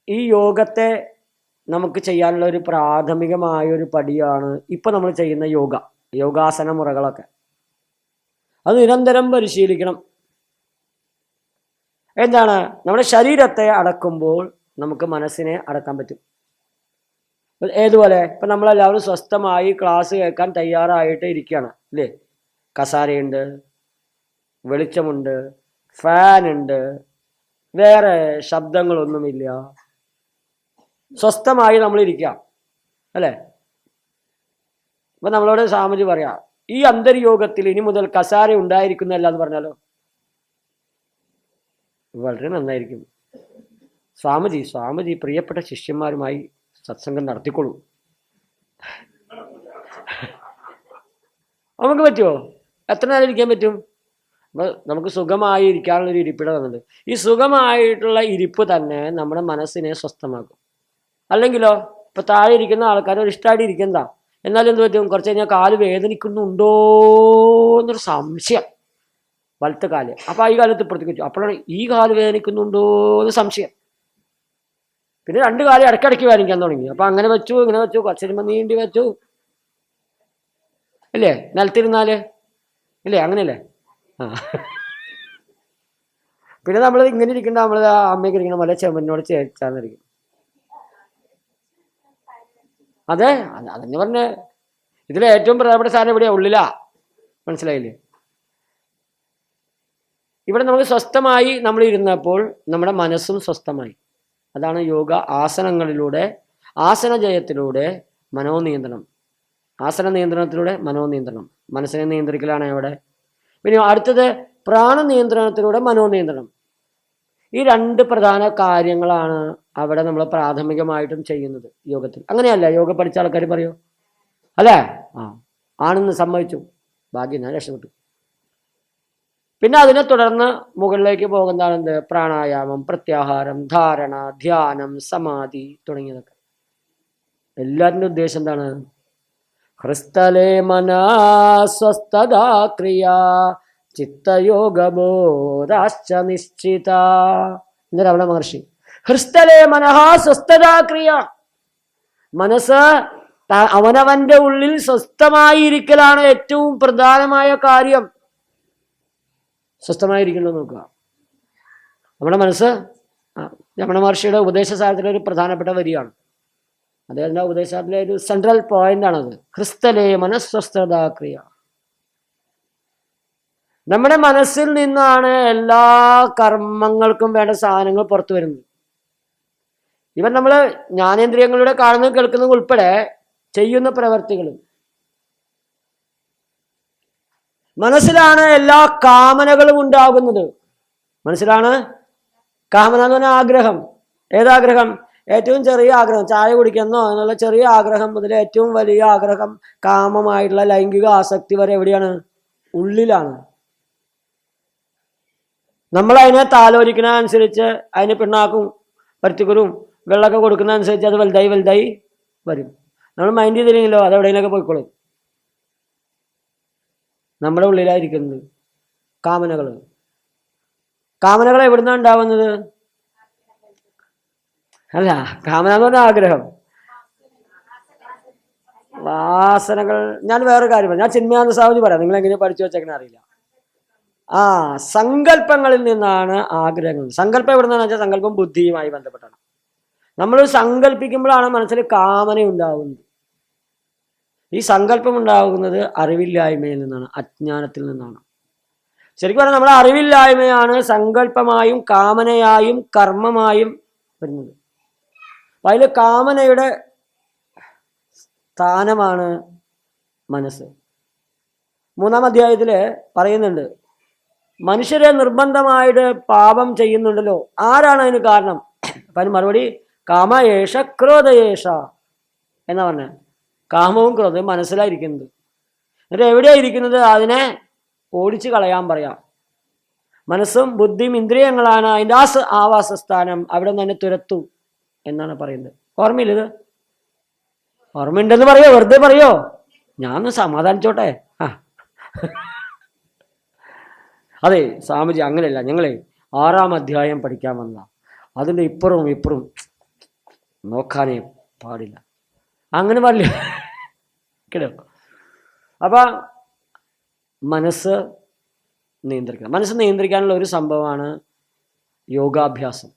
[SPEAKER 2] ഈ യോഗത്തെ നമുക്ക് ചെയ്യാനുള്ള ഒരു പ്രാഥമികമായ ഒരു പടിയാണ് ഇപ്പൊ നമ്മൾ ചെയ്യുന്ന യോഗാസന മുറകളൊക്കെ. അത് നിരന്തരം പരിശീലിക്കണം. എന്താണ്? നമ്മുടെ ശരീരത്തെ അടക്കുമ്പോൾ നമുക്ക് മനസ്സിനെ അടക്കാൻ പറ്റും. ഏതുപോലെ? ഇപ്പൊ നമ്മളെല്ലാവരും സ്വസ്ഥമായി ക്ലാസ് കേൾക്കാൻ തയ്യാറായിട്ട് ഇരിക്കുകയാണ്, അല്ലേ? കസാരയുണ്ട്, വെളിച്ചമുണ്ട്, ഫാനുണ്ട്, വേറെ ശബ്ദങ്ങളൊന്നുമില്ല. സ്വസ്ഥമായി നമ്മൾ ഇരിക്കാം, അല്ലേ? അപ്പൊ നമ്മളോട് സ്വാമിജി പറയാം, ഈ അന്തർയോഗത്തിൽ ഇനി മുതൽ കസാര ഉണ്ടായിരിക്കുന്നല്ല എന്ന് പറഞ്ഞാലോ വളരെ നന്നായിരിക്കും. സ്വാമിജി പ്രിയപ്പെട്ട ശിഷ്യന്മാരുമായി സത്സംഗം നടത്തിക്കൊള്ളൂ. നമുക്ക് പറ്റുമോ? എത്ര നേരം ഇരിക്കാൻ പറ്റും? അപ്പൊ നമുക്ക് സുഖമായി ഇരിക്കാനുള്ള ഒരു ഇരിപ്പിട തന്നത്. ഈ സുഖമായിട്ടുള്ള ഇരിപ്പ് തന്നെ നമ്മുടെ മനസ്സിനെ സ്വസ്ഥമാക്കും. അല്ലെങ്കിലോ ഇപ്പൊ താഴെ ഇരിക്കുന്ന ആൾക്കാർ ഒരു ഇഷ്ടമായിട്ട് ഇരിക്കുന്നതാ, എന്നാലും എന്ത് പറ്റും? കുറച്ച് കഴിഞ്ഞാൽ കാല് വേദനിക്കുന്നുണ്ടോ എന്നൊരു സംശയം. വലത്തെ കാല്. അപ്പൊ ഈ കാലത്ത് ഇപ്പുറത്തേക്ക് വെച്ചു. അപ്പോഴാണ് ഈ കാല് വേദനിക്കുന്നുണ്ടോ എന്ന് സംശയം. പിന്നെ 2 കാലം ഇടയ്ക്കിടയ്ക്ക് വേദനിക്കാൻ തുടങ്ങി. അപ്പൊ അങ്ങനെ വെച്ചു, ഇങ്ങനെ വെച്ചു, കുറച്ച് കഴിയുമ്പോൾ നീണ്ടി വെച്ചു, അല്ലേ? നിലത്തിരുന്നാല് ഇല്ലേ? അങ്ങനെയല്ലേ? പിന്നെ നമ്മൾ ഇങ്ങനെ ഇരിക്കേണ്ട, നമ്മൾ അമ്മയ്ക്ക് ഇരിക്കണം പോലെ ചെമ്മനോട് ചേർച്ചാന്നിരിക്കും. അതെ, അതെന്ന് പറഞ്ഞ ഇതിലെ ഏറ്റവും പ്രധാനപ്പെട്ട സാധനം എവിടെയാ? ഉള്ളിലാ. മനസ്സിലായില്ലേ? ഇവിടെ നമുക്ക് സ്വസ്ഥമായി നമ്മൾ ഇരുന്നപ്പോൾ നമ്മുടെ മനസ്സും സ്വസ്ഥമായി. അതാണ് യോഗ ആസനങ്ങളിലൂടെ, ആസനജയത്തിലൂടെ മനോനിയന്ത്രണം. ആസന നിയന്ത്രണത്തിലൂടെ മനോനിയന്ത്രണം, മനസ്സിനെ നിയന്ത്രിക്കലാണ് അവിടെ. പിന്നെ അടുത്തത് പ്രാണനിയന്ത്രണത്തിലൂടെ മനോനിയന്ത്രണം. ഈ രണ്ട് പ്രധാന കാര്യങ്ങളാണ് അവിടെ നമ്മൾ പ്രാഥമികമായിട്ടും ചെയ്യുന്നത് യോഗത്തിൽ. അങ്ങനെയല്ല യോഗ പഠിച്ച ആൾക്കാർ പറയൂ അല്ലേ? ആണെന്ന് സമ്മതിച്ചു, ഭാഗ്യം, ഞാൻ രക്ഷപ്പെട്ടു. പിന്നെ അതിനെ തുടർന്ന് മുകളിലേക്ക് പോകുന്നതാണ് എന്ത്? പ്രാണായാമം, പ്രത്യാഹാരം, ധാരണ, ധ്യാനം, സമാധി തുടങ്ങിയതൊക്കെ. എല്ലാത്തിൻ്റെ ഉദ്ദേശം എന്താണ്? ഹൃസ്ഥലേ മനസ്വസ്ഥതാ ക്രിയ ചിത്തയോഗബോധാശ്ച നിശ്ചിത എന്ന് രമണ മഹർഷി. ഹൃസ്ഥലേ മനഃ സ്വസ്ഥതാ ക്രിയ. മനസ്സ് അവനവന്റെ ഉള്ളിൽ സ്വസ്ഥമായിരിക്കലാണ് ഏറ്റവും പ്രധാനമായ കാര്യം. സ്വസ്ഥമായിരിക്കണം നോക്കുക. നമ്മുടെ മനസ്സ് രമണ മഹർഷിയുടെ ഉപദേശസാരത്തിലെ ഒരു പ്രധാനപ്പെട്ട വരിയാണ്. അദ്ദേഹത്തിൻ്റെ ഉപദേശത്തിലെ ഒരു സെൻട്രൽ പോയിന്റ് ആണത്. ഹൃസ്ഥലേ മനസ്വസ്ഥതാ ക്രിയ. നമ്മുടെ മനസ്സിൽ നിന്നാണ് എല്ലാ കർമ്മങ്ങൾക്കും വേണ്ട സാധനങ്ങൾ പുറത്തു വരുന്നത്. ഇവൻ നമ്മൾ ജ്ഞാനേന്ദ്രിയങ്ങളുടെ കാണുന്നതും കേൾക്കുന്നതും ഉൾപ്പെടെ ചെയ്യുന്ന പ്രവർത്തികളും. മനസ്സിലാണ് എല്ലാ കാമനകളും ഉണ്ടാകുന്നത്. മനസ്സിലാണ് കാമന എന്ന് പറഞ്ഞാൽ ആഗ്രഹം. ഏതാഗ്രഹം? ഏറ്റവും ചെറിയ ആഗ്രഹം, ചായ കുടിക്കുന്നോ എന്നുള്ള ചെറിയ ആഗ്രഹം മുതൽ ഏറ്റവും വലിയ ആഗ്രഹം, കാമമായിട്ടുള്ള ലൈംഗിക ആസക്തി വരെ എവിടെയാണ്? ഉള്ളിലാണ്. നമ്മൾ അതിനെ താലോലിക്കുന്ന അനുസരിച്ച് അതിന് പിണ്ണാക്കും പരുത്തിക്കുരും വെള്ളമൊക്കെ കൊടുക്കുന്ന അനുസരിച്ച് അത് വലുതായി വലുതായി വരും. നമ്മൾ മൈൻഡ് ചെയ്തില്ലെങ്കിലോ അത് എവിടെയെങ്കിലൊക്കെ പോയിക്കോളും. നമ്മുടെ ഉള്ളിലായിരിക്കുന്നത് കാമനകൾ. കാമനകൾ എവിടുന്നാണ് ഉണ്ടാവുന്നത്? അല്ല, കാമന എന്ന് പറഞ്ഞാൽ ആഗ്രഹം, വാസനകൾ. ഞാൻ വേറെ കാര്യം പറയാം. ഞാൻ ചിന്മയാനന്ദ സ്വാമിജി പറയാം, നിങ്ങൾ എങ്ങനെ പഠിച്ചു വെച്ചേക്കണ അറിയില്ല. സങ്കല്പങ്ങളിൽ നിന്നാണ് ആഗ്രഹങ്ങൾ. സങ്കല്പം എവിടുന്നാന്ന് വെച്ചാൽ സങ്കല്പം ബുദ്ധിയുമായി ബന്ധപ്പെട്ടാണ്. നമ്മൾ സങ്കല്പിക്കുമ്പോഴാണ് മനസ്സിൽ കാമന ഉണ്ടാകുന്നത്. ഈ സങ്കല്പം ഉണ്ടാകുന്നത് അറിവില്ലായ്മയിൽ നിന്നാണ്, അജ്ഞാനത്തിൽ നിന്നാണ്. ശരിക്കും പറഞ്ഞാൽ നമ്മുടെ അറിവില്ലായ്മയാണ് സങ്കല്പമായും കാമനയായും കർമ്മമായും വരുന്നത്. അപ്പം അതിൽ കാമനയുടെ സ്ഥാനമാണ് മനസ്സ്. 3-ാം അധ്യായത്തിൽ പറയുന്നുണ്ട്, മനുഷ്യരെ നിർബന്ധമായിട്ട് പാപം ചെയ്യുന്നുണ്ടല്ലോ, ആരാണ് അതിന് കാരണം? അപ്പം അതിന് മറുപടി കാമയേഷ ക്രോധയേഷ എന്നാ പറഞ്ഞ. കാമവും ക്രോധവും മനസ്സിലായിരിക്കുന്നത്. എന്നിട്ട് എവിടെയാണ് ഇരിക്കുന്നത്? അതിനെ ഓടിച്ചു കളയാൻ പറയാം. മനസ്സും ബുദ്ധിയും ഇന്ദ്രിയങ്ങളാണ് അതിൻ്റെ ആവാസസ്ഥാനം. അവിടെ നിന്ന് തന്നെ തുരത്തു എന്നാണ് പറയുന്നത്. ഓർമ്മയില്ലത്? ഓർമ്മയുണ്ടെന്ന് പറയോ? വെറുതെ പറയോ? ഞാനൊന്ന് സമാധാനിച്ചോട്ടെ. അതെ സ്വാമിജി, അങ്ങനെയല്ല, ഞങ്ങളെ 6-ാം അധ്യായം പഠിക്കാൻ വന്ന, അതിൻ്റെ ഇപ്പുറവും നോക്കാനേ പാടില്ല. അങ്ങനെ പാടില്ല കേട്ടോ. അപ്പം മനസ്സ് നിയന്ത്രിക്കണം. മനസ്സ് നിയന്ത്രിക്കാനുള്ള ഒരു സംഭവമാണ് യോഗാഭ്യാസം,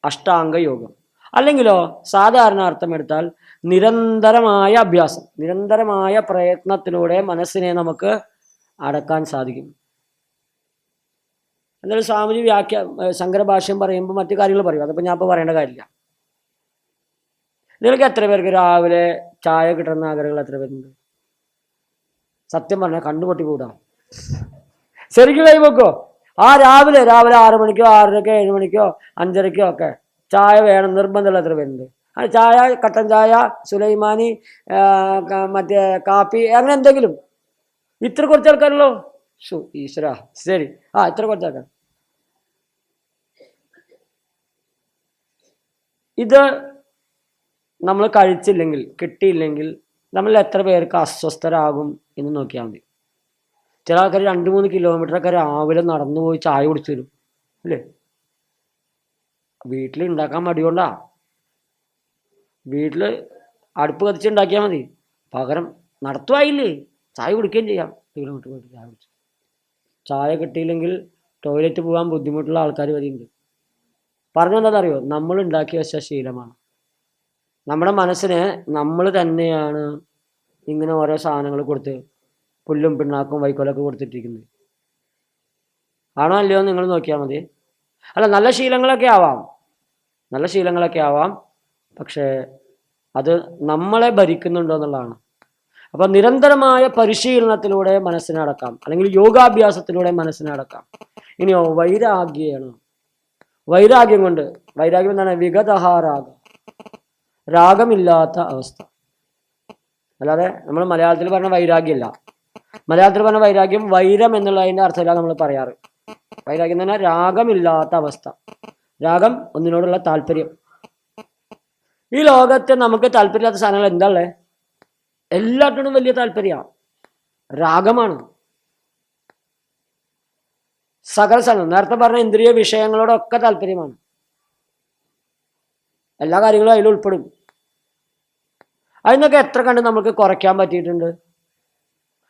[SPEAKER 2] അഷ്ടാംഗ യോഗം. അല്ലെങ്കിലോ സാധാരണ അർത്ഥം എടുത്താൽ നിരന്തരമായ അഭ്യാസം, നിരന്തരമായ പ്രയത്നത്തിലൂടെ മനസ്സിനെ നമുക്ക് അടക്കാൻ സാധിക്കും. എന്നാലും സ്വാമിജി ശങ്കരഭാഷ്യം പറയുമ്പോൾ മറ്റു കാര്യങ്ങൾ പറയും. അതിപ്പോൾ ഞാൻ ഇപ്പോൾ പറയേണ്ട കാര്യമില്ല. നിങ്ങൾക്ക് എത്ര പേർക്ക് രാവിലെ ചായ കിട്ടുന്ന ആഗ്രഹങ്ങൾ എത്ര പേരുണ്ട്? സത്യം പറഞ്ഞാൽ കണ്ണുപൊട്ടി കൂടാം. ശരിക്കും കൈവെക്കോ? രാവിലെ 6 മണിക്കോ 6:30-ക്കോ 7 മണിക്കോ 5:30-ക്കോ ഒക്കെ ചായ വേണം നിർബന്ധമുള്ള എത്ര പേരുണ്ട്? ചായ, കട്ടൻ ചായ, സുലൈമാനി, മറ്റേ കാപ്പി, അങ്ങനെ എന്തെങ്കിലും. ഇത്ര കുറച്ച് ആൾക്കാരല്ലോ. ഈശ്വര, ശരി, ഇത്ര കുറച്ച് ആൾക്കാർ. ഇത് നമ്മൾ കഴിച്ചില്ലെങ്കിൽ, കിട്ടിയില്ലെങ്കിൽ നമ്മൾ എത്ര പേർക്ക് അസ്വസ്ഥരാകും എന്ന് നോക്കിയാൽ മതി. ചില ആൾക്കാർ 2-3 കിലോമീറ്ററൊക്കെ രാവിലെ നടന്നു പോയി ചായ കുടിച്ചു വരും അല്ലേ? വീട്ടിൽ ഉണ്ടാക്കാൻ മടികൊണ്ടാ. വീട്ടിൽ അടുപ്പ് കത്തിച്ചുണ്ടാക്കിയാൽ മതി. പകരം നടത്തുവായില്ലേ, ചായ കുടിക്കുകയും ചെയ്യാം. കിലോമീറ്റർ പോയിട്ട് ചായ കുടിച്ചു. ചായ കിട്ടിയില്ലെങ്കിൽ ടോയ്ലറ്റ് പോകാൻ ബുദ്ധിമുട്ടുള്ള ആൾക്കാർ വരെയുണ്ട്. പറഞ്ഞെന്താണെന്നറിയോ? നമ്മൾ ഉണ്ടാക്കി വെച്ച ശീലമാണ്. നമ്മുടെ മനസ്സിന് നമ്മൾ തന്നെയാണ് ഇങ്ങനെ ഓരോ സാധനങ്ങൾ കൊടുത്ത് പുല്ലും പിണ്ണാക്കും വൈക്കോലൊക്കെ കൊടുത്തിട്ടിരിക്കുന്നത്. ആണോ അല്ലയോ നിങ്ങൾ നോക്കിയാൽ മതി. അല്ല, നല്ല ശീലങ്ങളൊക്കെ ആവാം, പക്ഷേ അത് നമ്മളെ ഭരിക്കുന്നുണ്ടോ എന്നുള്ളതാണ്. അപ്പൊ നിരന്തരമായ പരിശീലനത്തിലൂടെ മനസ്സിനെ അടക്കാം, അല്ലെങ്കിൽ യോഗാഭ്യാസത്തിലൂടെ മനസ്സിനെ അടക്കാം. ഇനിയോ വൈരാഗ്യം കൊണ്ട്, വൈരാഗ്യം എന്താണ്? വിഗതഹാരാഗം, രാഗമില്ലാത്ത അവസ്ഥ. അല്ലാതെ നമ്മൾ മലയാളത്തിൽ പറഞ്ഞ വൈരാഗ്യമല്ല. മലയാളത്തിൽ പറഞ്ഞ വൈരാഗ്യം വൈരം എന്നുള്ളതിന്റെ അർത്ഥമില്ല നമ്മൾ പറയാറ്. വൈരാഗ്യം എന്ന് പറഞ്ഞാൽ രാഗമില്ലാത്ത അവസ്ഥ, രാഗം, ഒന്നിനോടുള്ള താല്പര്യം. ഈ ലോകത്തെ നമുക്ക് താല്പര്യമില്ലാത്ത സാധനങ്ങൾ എന്താ ഉള്ളത്? എല്ലാത്തിനും വലിയ താല്പര്യമാണ്, രാഗമാണ്. സകല സാധനം, നേരത്തെ പറഞ്ഞ ഇന്ദ്രിയ വിഷയങ്ങളോടൊക്കെ താല്പര്യമാണ്. എല്ലാ കാര്യങ്ങളും അതിൽ ഉൾപ്പെടും. അതിനൊക്കെ എത്ര കണ്ട് നമുക്ക് കുറയ്ക്കാൻ പറ്റിയിട്ടുണ്ട്?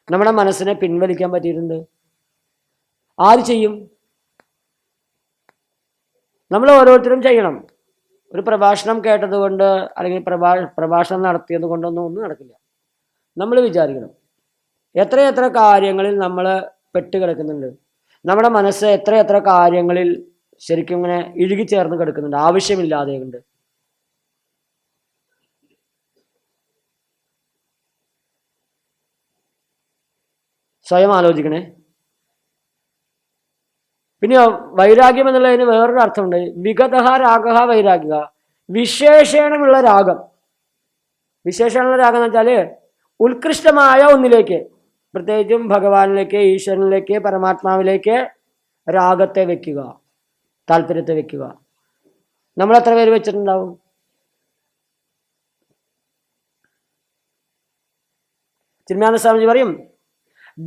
[SPEAKER 2] നമ്മുടെ മനസ്സിനെ പിൻവലിക്കാൻ പറ്റിയിട്ടുണ്ട്? ആര് ചെയ്യും? നമ്മൾ ഓരോരുത്തരും ചെയ്യണം. ഒരു പ്രഭാഷണം കേട്ടത് കൊണ്ട്, അല്ലെങ്കിൽ പ്രഭാഷണം നടത്തിയത് കൊണ്ടൊന്നും നടക്കില്ല. നമ്മൾ വിചാരിക്കണം, എത്രയെത്ര കാര്യങ്ങളിൽ നമ്മൾ പെട്ടുകിടക്കുന്നുണ്ട്. നമ്മുടെ മനസ്സ് എത്രയെത്ര കാര്യങ്ങളിൽ ശരിക്കും ഇങ്ങനെ ഇഴുകിച്ചേർന്ന് കിടക്കുന്നുണ്ട്, ആവശ്യമില്ലാതെ കൊണ്ട്. സ്വയം ആലോചിക്കണേ. പിന്നെ വൈരാഗ്യം എന്നുള്ളതിന് വേറൊരു അർത്ഥമുണ്ട്. വിഗതഹ രാഗഹ വൈരാഗ്യ, വിശേഷണമുള്ള രാഗം. വിശേഷണമുള്ള രാഗം എന്ന് വെച്ചാൽ ഉത്കൃഷ്ടമായ ഒന്നിലേക്ക്, പ്രത്യേകിച്ചും ഭഗവാനിലേക്ക്, ഈശ്വരനിലേക്ക്, പരമാത്മാവിലേക്ക് രാഗത്തെ വെക്കുക, താല്പര്യത്തെ വെക്കുക. നമ്മൾ എത്ര പേര് വെച്ചിട്ടുണ്ടാവും? ചിന്മയാനന്ദ സ്വാമിജി പറയും,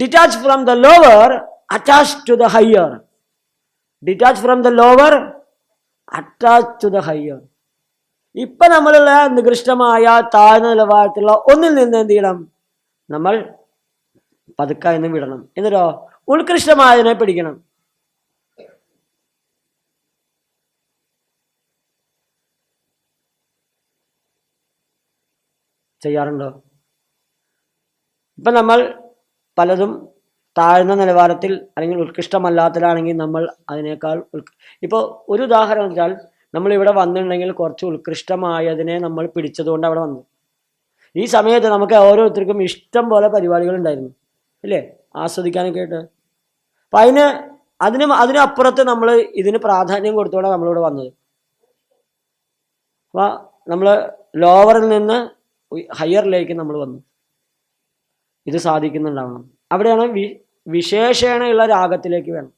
[SPEAKER 2] detach from the lower, attach to the higher. Detach from the lower, attach to the higher. ഇപ്പൊ നമ്മളുള്ള നികൃഷ്ടമായ താഴ്ന്ന നിലവാരത്തിലുള്ള ഒന്നിൽ നിന്ന് എന്ത് ചെയ്യണം? നമ്മൾ പതുക്കെ എന്ന് വിടണം. എന്നിട്ടോ ഉത്കൃഷ്ടമായതിനെ പിടിക്കണം. ചെയ്യാറുണ്ടോ? ഇപ്പൊ നമ്മൾ പലതും താഴ്ന്ന നിലവാരത്തിൽ അല്ലെങ്കിൽ ഉത്കൃഷ്ടമല്ലാത്തതാണെങ്കിൽ നമ്മൾ അതിനേക്കാൾ ഇപ്പോൾ ഒരു ഉദാഹരണം വെച്ചാൽ, നമ്മൾ ഇവിടെ വന്നിട്ടുണ്ടെങ്കിൽ കുറച്ച് ഉത്കൃഷ്ടമായതിനെ നമ്മൾ പിടിച്ചതുകൊണ്ട് അവിടെ വന്നു. ഈ സമയത്ത് നമുക്ക് ഓരോരുത്തർക്കും ഇഷ്ടം പോലെ പരിപാടികൾ ഉണ്ടായിരുന്നു, അല്ലേ? ആസ്വദിക്കാനൊക്കെ ആയിട്ട്. അപ്പം അതിനപ്പുറത്ത് നമ്മൾ ഇതിന് പ്രാധാന്യം കൊടുത്തുകൊണ്ടാണ് നമ്മളിവിടെ വന്നത്. അപ്പോൾ നമ്മൾ ലോവറിൽ നിന്ന് ഹയറിലേക്ക് നമ്മൾ വന്നു. ഇത് സാധിക്കുന്നുണ്ടാവണം. അവിടെയാണ് വിശേഷണയുള്ള രാഗത്തിലേക്ക് വേണം.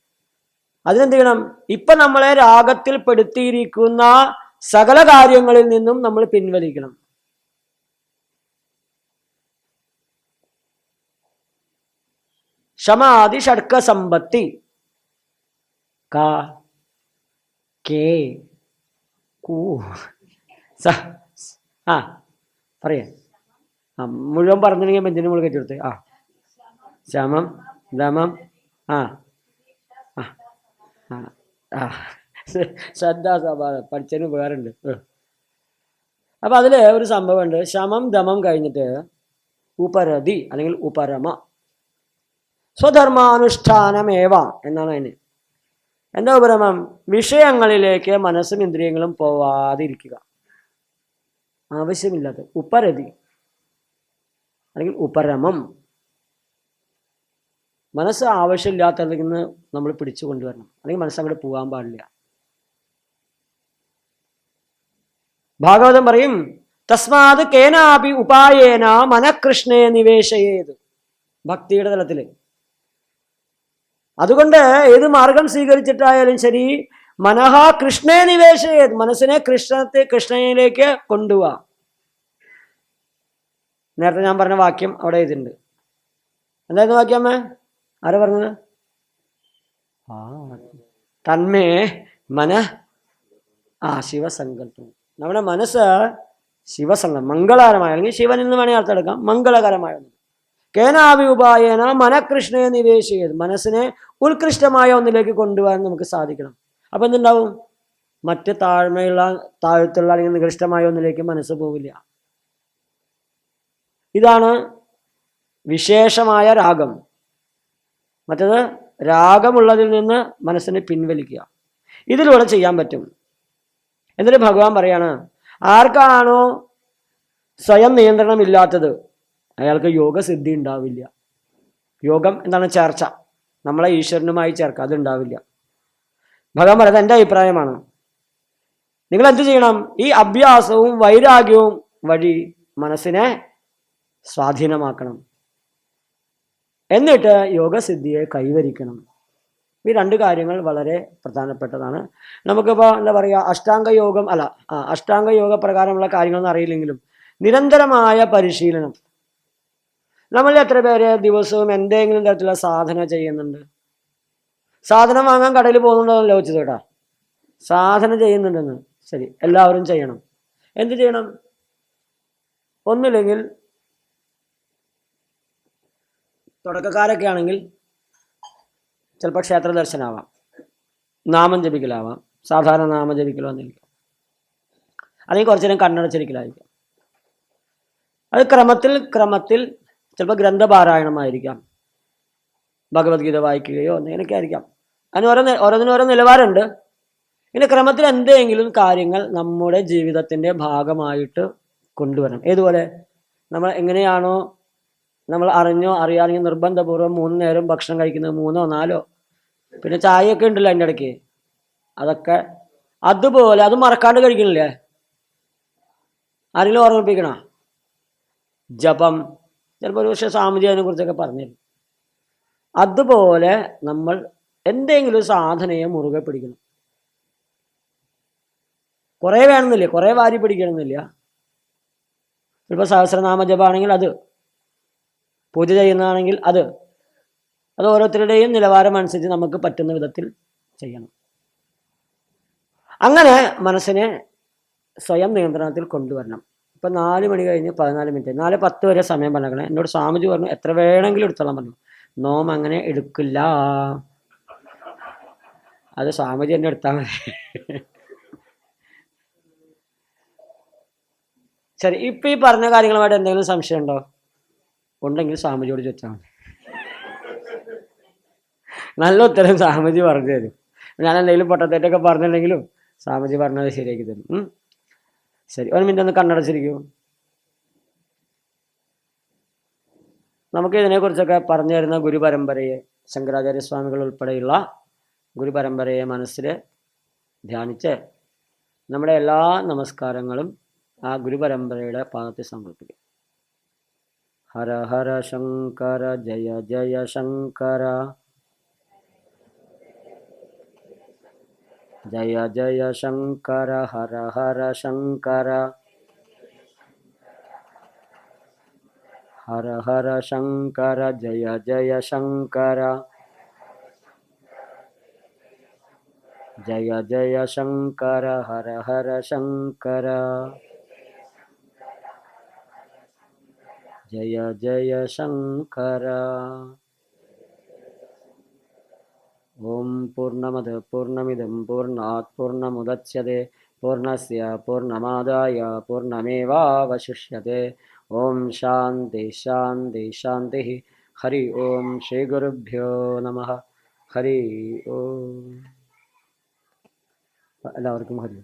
[SPEAKER 2] അതിനെന്ത് ചെയ്യണം? ഇപ്പൊ നമ്മളെ രാഗത്തിൽ പെടുത്തിയിരിക്കുന്ന സകല കാര്യങ്ങളിൽ നിന്നും നമ്മൾ പിൻവലിക്കണം. ശമാധി ഷഡ്ക സമ്പത്തി കാ കേ കൂ പറയാ. മുഴുവൻ പറഞ്ഞിട്ടുണ്ടെങ്കിൽ ബെഞ്ചിന് മുകളിൽ കെട്ടിയെടുത്ത്. ശമം, ദമം, ശ്രദ്ധാസ്വഭാവം പഠിച്ചതിന് ഉപകാരമുണ്ട്. അപ്പൊ അതില് ഒരു സംഭവമുണ്ട്. ശമം ദമം കഴിഞ്ഞിട്ട് ഉപരതി അല്ലെങ്കിൽ ഉപരമ, സ്വധർമാനുഷ്ഠാനമേവ എന്നാണ് അതിന്. എന്താ ഉപരമം? വിഷയങ്ങളിലേക്ക് മനസ്സും ഇന്ദ്രിയങ്ങളും പോവാതിരിക്കുക, ആവശ്യമില്ലാത്ത. ഉപരതി അല്ലെങ്കിൽ ഉപരമം, മനസ്സ് ആവശ്യമില്ലാത്തതിൽ നിന്ന് നമ്മൾ പിടിച്ചു കൊണ്ടുവരണം, അല്ലെങ്കിൽ മനസ്സ് അങ്ങോട്ട് പോകാൻ പാടില്ല. ഭാഗവതം പറയും, തസ്മാത് കേനാപി ഉപായേന മനഃകൃഷ്ണേ നിവേശയേത്. ഭക്തിയുടെ തലത്തില് അതുകൊണ്ട് ഏത് മാർഗം സ്വീകരിച്ചിട്ടായാലും ശരി, മനഃ കൃഷ്ണേ നിവേശയേത്, മനസ്സിനെ കൃഷ്ണനിലേക്ക് കൊണ്ടുപോവാ. നേരത്തെ ഞാൻ പറഞ്ഞ വാക്യം അവിടെ എഴുതിയിട്ടുണ്ട്. എന്തായിരുന്നു വാക്യം അമ്മേ? ആരാ പറഞ്ഞത്? തന്മേ ശിവസങ്കല്പം. നമ്മുടെ മനസ്സ് ശിവസങ്കല്പം, മംഗളകരമായ, അല്ലെങ്കിൽ ശിവൻ എന്ന് വേണമെങ്കിൽ അർത്ഥം എടുക്കാം, മംഗളകരമായ. കേനാവി ഉപായേന മനഃകൃഷ്ണയെ നിവേശിയത്, മനസ്സിനെ ഉത്കൃഷ്ടമായ ഒന്നിലേക്ക് കൊണ്ടുപോകാൻ നമുക്ക് സാധിക്കണം. അപ്പൊ എന്തുണ്ടാവും? മറ്റ് താഴ്ത്തുള്ള അല്ലെങ്കിൽ നികൃഷ്ടമായ ഒന്നിലേക്ക് മനസ്സ് പോവില്ല. ഇതാണ് വിശേഷമായ രാഗം. മറ്റത് രാഗമുള്ളതിൽ നിന്ന് മനസ്സിനെ പിൻവലിക്കുക. ഇതിലൂടെ ചെയ്യാൻ പറ്റും. എന്നിട്ട് ഭഗവാൻ പറയാണ്, ആർക്കാണോ സ്വയം നിയന്ത്രണമില്ലാത്തത് അയാൾക്ക് യോഗസിദ്ധി ഉണ്ടാവില്ല. യോഗം എന്താണ്? ചേർച്ച, നമ്മളെ ഈശ്വരനുമായി ചേർക്കുക, അതുണ്ടാവില്ല. ഭഗവാൻ പറയുന്നത് എൻ്റെ അഭിപ്രായമാണ്. നിങ്ങൾ എന്ത് ചെയ്യണം? ഈ അഭ്യാസവും വൈരാഗ്യവും വഴി മനസ്സിനെ സ്വാധീനമാക്കണം. എന്നിട്ട് യോഗസിദ്ധിയെ കൈവരിക്കണം. ഈ രണ്ട് കാര്യങ്ങൾ വളരെ പ്രധാനപ്പെട്ടതാണ്. നമുക്കിപ്പോൾ എന്താ പറയുക, അഷ്ടാംഗ യോഗ പ്രകാരമുള്ള കാര്യങ്ങളൊന്നും അറിയില്ലെങ്കിലും നിരന്തരമായ പരിശീലനം. നമ്മൾ എത്ര പേര് ദിവസവും എന്തെങ്കിലും തരത്തിലുള്ള സാധന ചെയ്യുന്നുണ്ട്? സാധനം വാങ്ങാൻ കടയിൽ പോകുന്നുണ്ടോ വെച്ചത് കേട്ടാ, സാധന ചെയ്യുന്നുണ്ടെന്ന്. ശരി, എല്ലാവരും ചെയ്യണം. എന്ത് ചെയ്യണം? ഒന്നുമില്ലെങ്കിൽ തുടക്കക്കാരൊക്കെ ആണെങ്കിൽ ചിലപ്പോൾ ക്ഷേത്ര ദർശനമാവാം, നാമം ജപിക്കലാവാം, സാധാരണ നാമം ജപിക്കലോ എന്നിരിക്കും, അല്ലെങ്കിൽ കുറച്ചു നേരം കണ്ണടച്ചിരിക്കലായിരിക്കാം. അത് ക്രമത്തിൽ ചിലപ്പോൾ ഗ്രന്ഥപാരായണമായിരിക്കാം, ഭഗവത്ഗീത വായിക്കുകയോ എന്തെങ്കിലുമൊക്കെ ആയിരിക്കാം. അതിന് ഓരോന്നിനും നിലവാരമുണ്ട്. ഇങ്ങനെ ക്രമത്തിൽ എന്തെങ്കിലും കാര്യങ്ങൾ നമ്മുടെ ജീവിതത്തിൻ്റെ ഭാഗമായിട്ട് കൊണ്ടുവരണം. ഏതുപോലെ നമ്മൾ എങ്ങനെയാണോ നമ്മൾ അറിഞ്ഞോ അറിയാമെങ്കിൽ നിർബന്ധപൂർവ്വം 3 നേരം ഭക്ഷണം കഴിക്കുന്നത്, 3 or 4, പിന്നെ ചായയൊക്കെ ഉണ്ടല്ലോ അതിൻ്റെ ഇടയ്ക്ക്, അതൊക്കെ അതുപോലെ അത് മറക്കാണ്ട് കഴിക്കണില്ലേ? ആരെങ്കിലും ഓർമ്മിപ്പിക്കണ? ജപം, ചിലപ്പോൾ ഒരു പക്ഷേ സ്വാമിജി അതിനെ കുറിച്ചൊക്കെ പറഞ്ഞിരുന്നു. അതുപോലെ നമ്മൾ എന്തെങ്കിലും സാധനയെ മുറുകെ പിടിക്കണം. കുറേ വേണമെന്നില്ല, കുറേ വാരി പിടിക്കണമെന്നില്ല. ചിലപ്പോൾ സഹസ്രനാമ ജപമാണെങ്കിൽ അത്, പൂജ ചെയ്യുന്നതാണെങ്കിൽ അത് ഓരോരുത്തരുടെയും നിലവാരം അനുസരിച്ച് നമുക്ക് പറ്റുന്ന വിധത്തിൽ ചെയ്യണം. അങ്ങനെ മനസ്സിനെ സ്വയം നിയന്ത്രണത്തിൽ കൊണ്ടുവരണം. ഇപ്പം 4 മണി കഴിഞ്ഞ് 14 മിനിറ്റ്, 4:10 വരെ സമയം പറഞ്ഞേക്കണേ. എന്നോട് സ്വാമിജി പറഞ്ഞു എത്ര വേണമെങ്കിലും എടുത്തോളാൻ പറഞ്ഞു. നോം അങ്ങനെ എടുക്കില്ല, അത് സ്വാമിജി എന്നെ എടുത്താൽ മതി. ശരി, ഇപ്പം ഈ പറഞ്ഞ കാര്യങ്ങളുമായിട്ട് എന്തെങ്കിലും സംശയം ഉണ്ടോ? ഉണ്ടെങ്കിൽ സ്വാമിജിയോട് ചോദിച്ചാൽ മതി. നല്ല ഉത്തരം സ്വാമിജി പറഞ്ഞു തരും. ഞാൻ എന്തെങ്കിലും പൊട്ടത്തേറ്റൊക്കെ പറഞ്ഞിട്ടുണ്ടെങ്കിലും സ്വാമിജി പറഞ്ഞത് ശരിയാക്കി തരും. ശരി, 1 മിനിറ്റ് ഒന്ന് കണ്ണടച്ചിരിക്കൂ. നമുക്ക് ഇതിനെക്കുറിച്ചൊക്കെ പറഞ്ഞു തരുന്ന ഗുരുപരമ്പരയെ, ശങ്കരാചാര്യസ്വാമികൾ ഉൾപ്പെടെയുള്ള ഗുരുപരമ്പരയെ മനസ്സിൽ ധ്യാനിച്ച് നമ്മുടെ എല്ലാ നമസ്കാരങ്ങളും ആ ഗുരുപരമ്പരയുടെ പാദത്തിൽ സമർപ്പിക്കും. ഹര ഹര ശങ്കര ജയ ജയ ശങ്കര, ജയ ജയ ശങ്കര, ഹര ഹര ശങ്കര, ഹര ഹര ശങ്കര, ജയ ജയ ശങ്കര, ജയ ജയ ശങ്കര, ഹര ഹര ശങ്കര, ജയ ജയ ശങ്കര. ഓം പൂർണ്ണമദ പൂർണ്ണമിദം പൂർണ്ണാത് പൂർണ്ണമുദച്യത്തെ പൂർണ്ണസ്യ പൂർണ്ണമാദായ പൂർണ്ണമേവാവശിഷ്യത്തെ. ഓം ശാന്തി ശാന്തി ശാന്തി. ഹരി ഓം. ശ്രീ ഗുരുഭ്യോ നമഃ. ഹരി ഓം. എല്ലാവർക്കും ഹരി.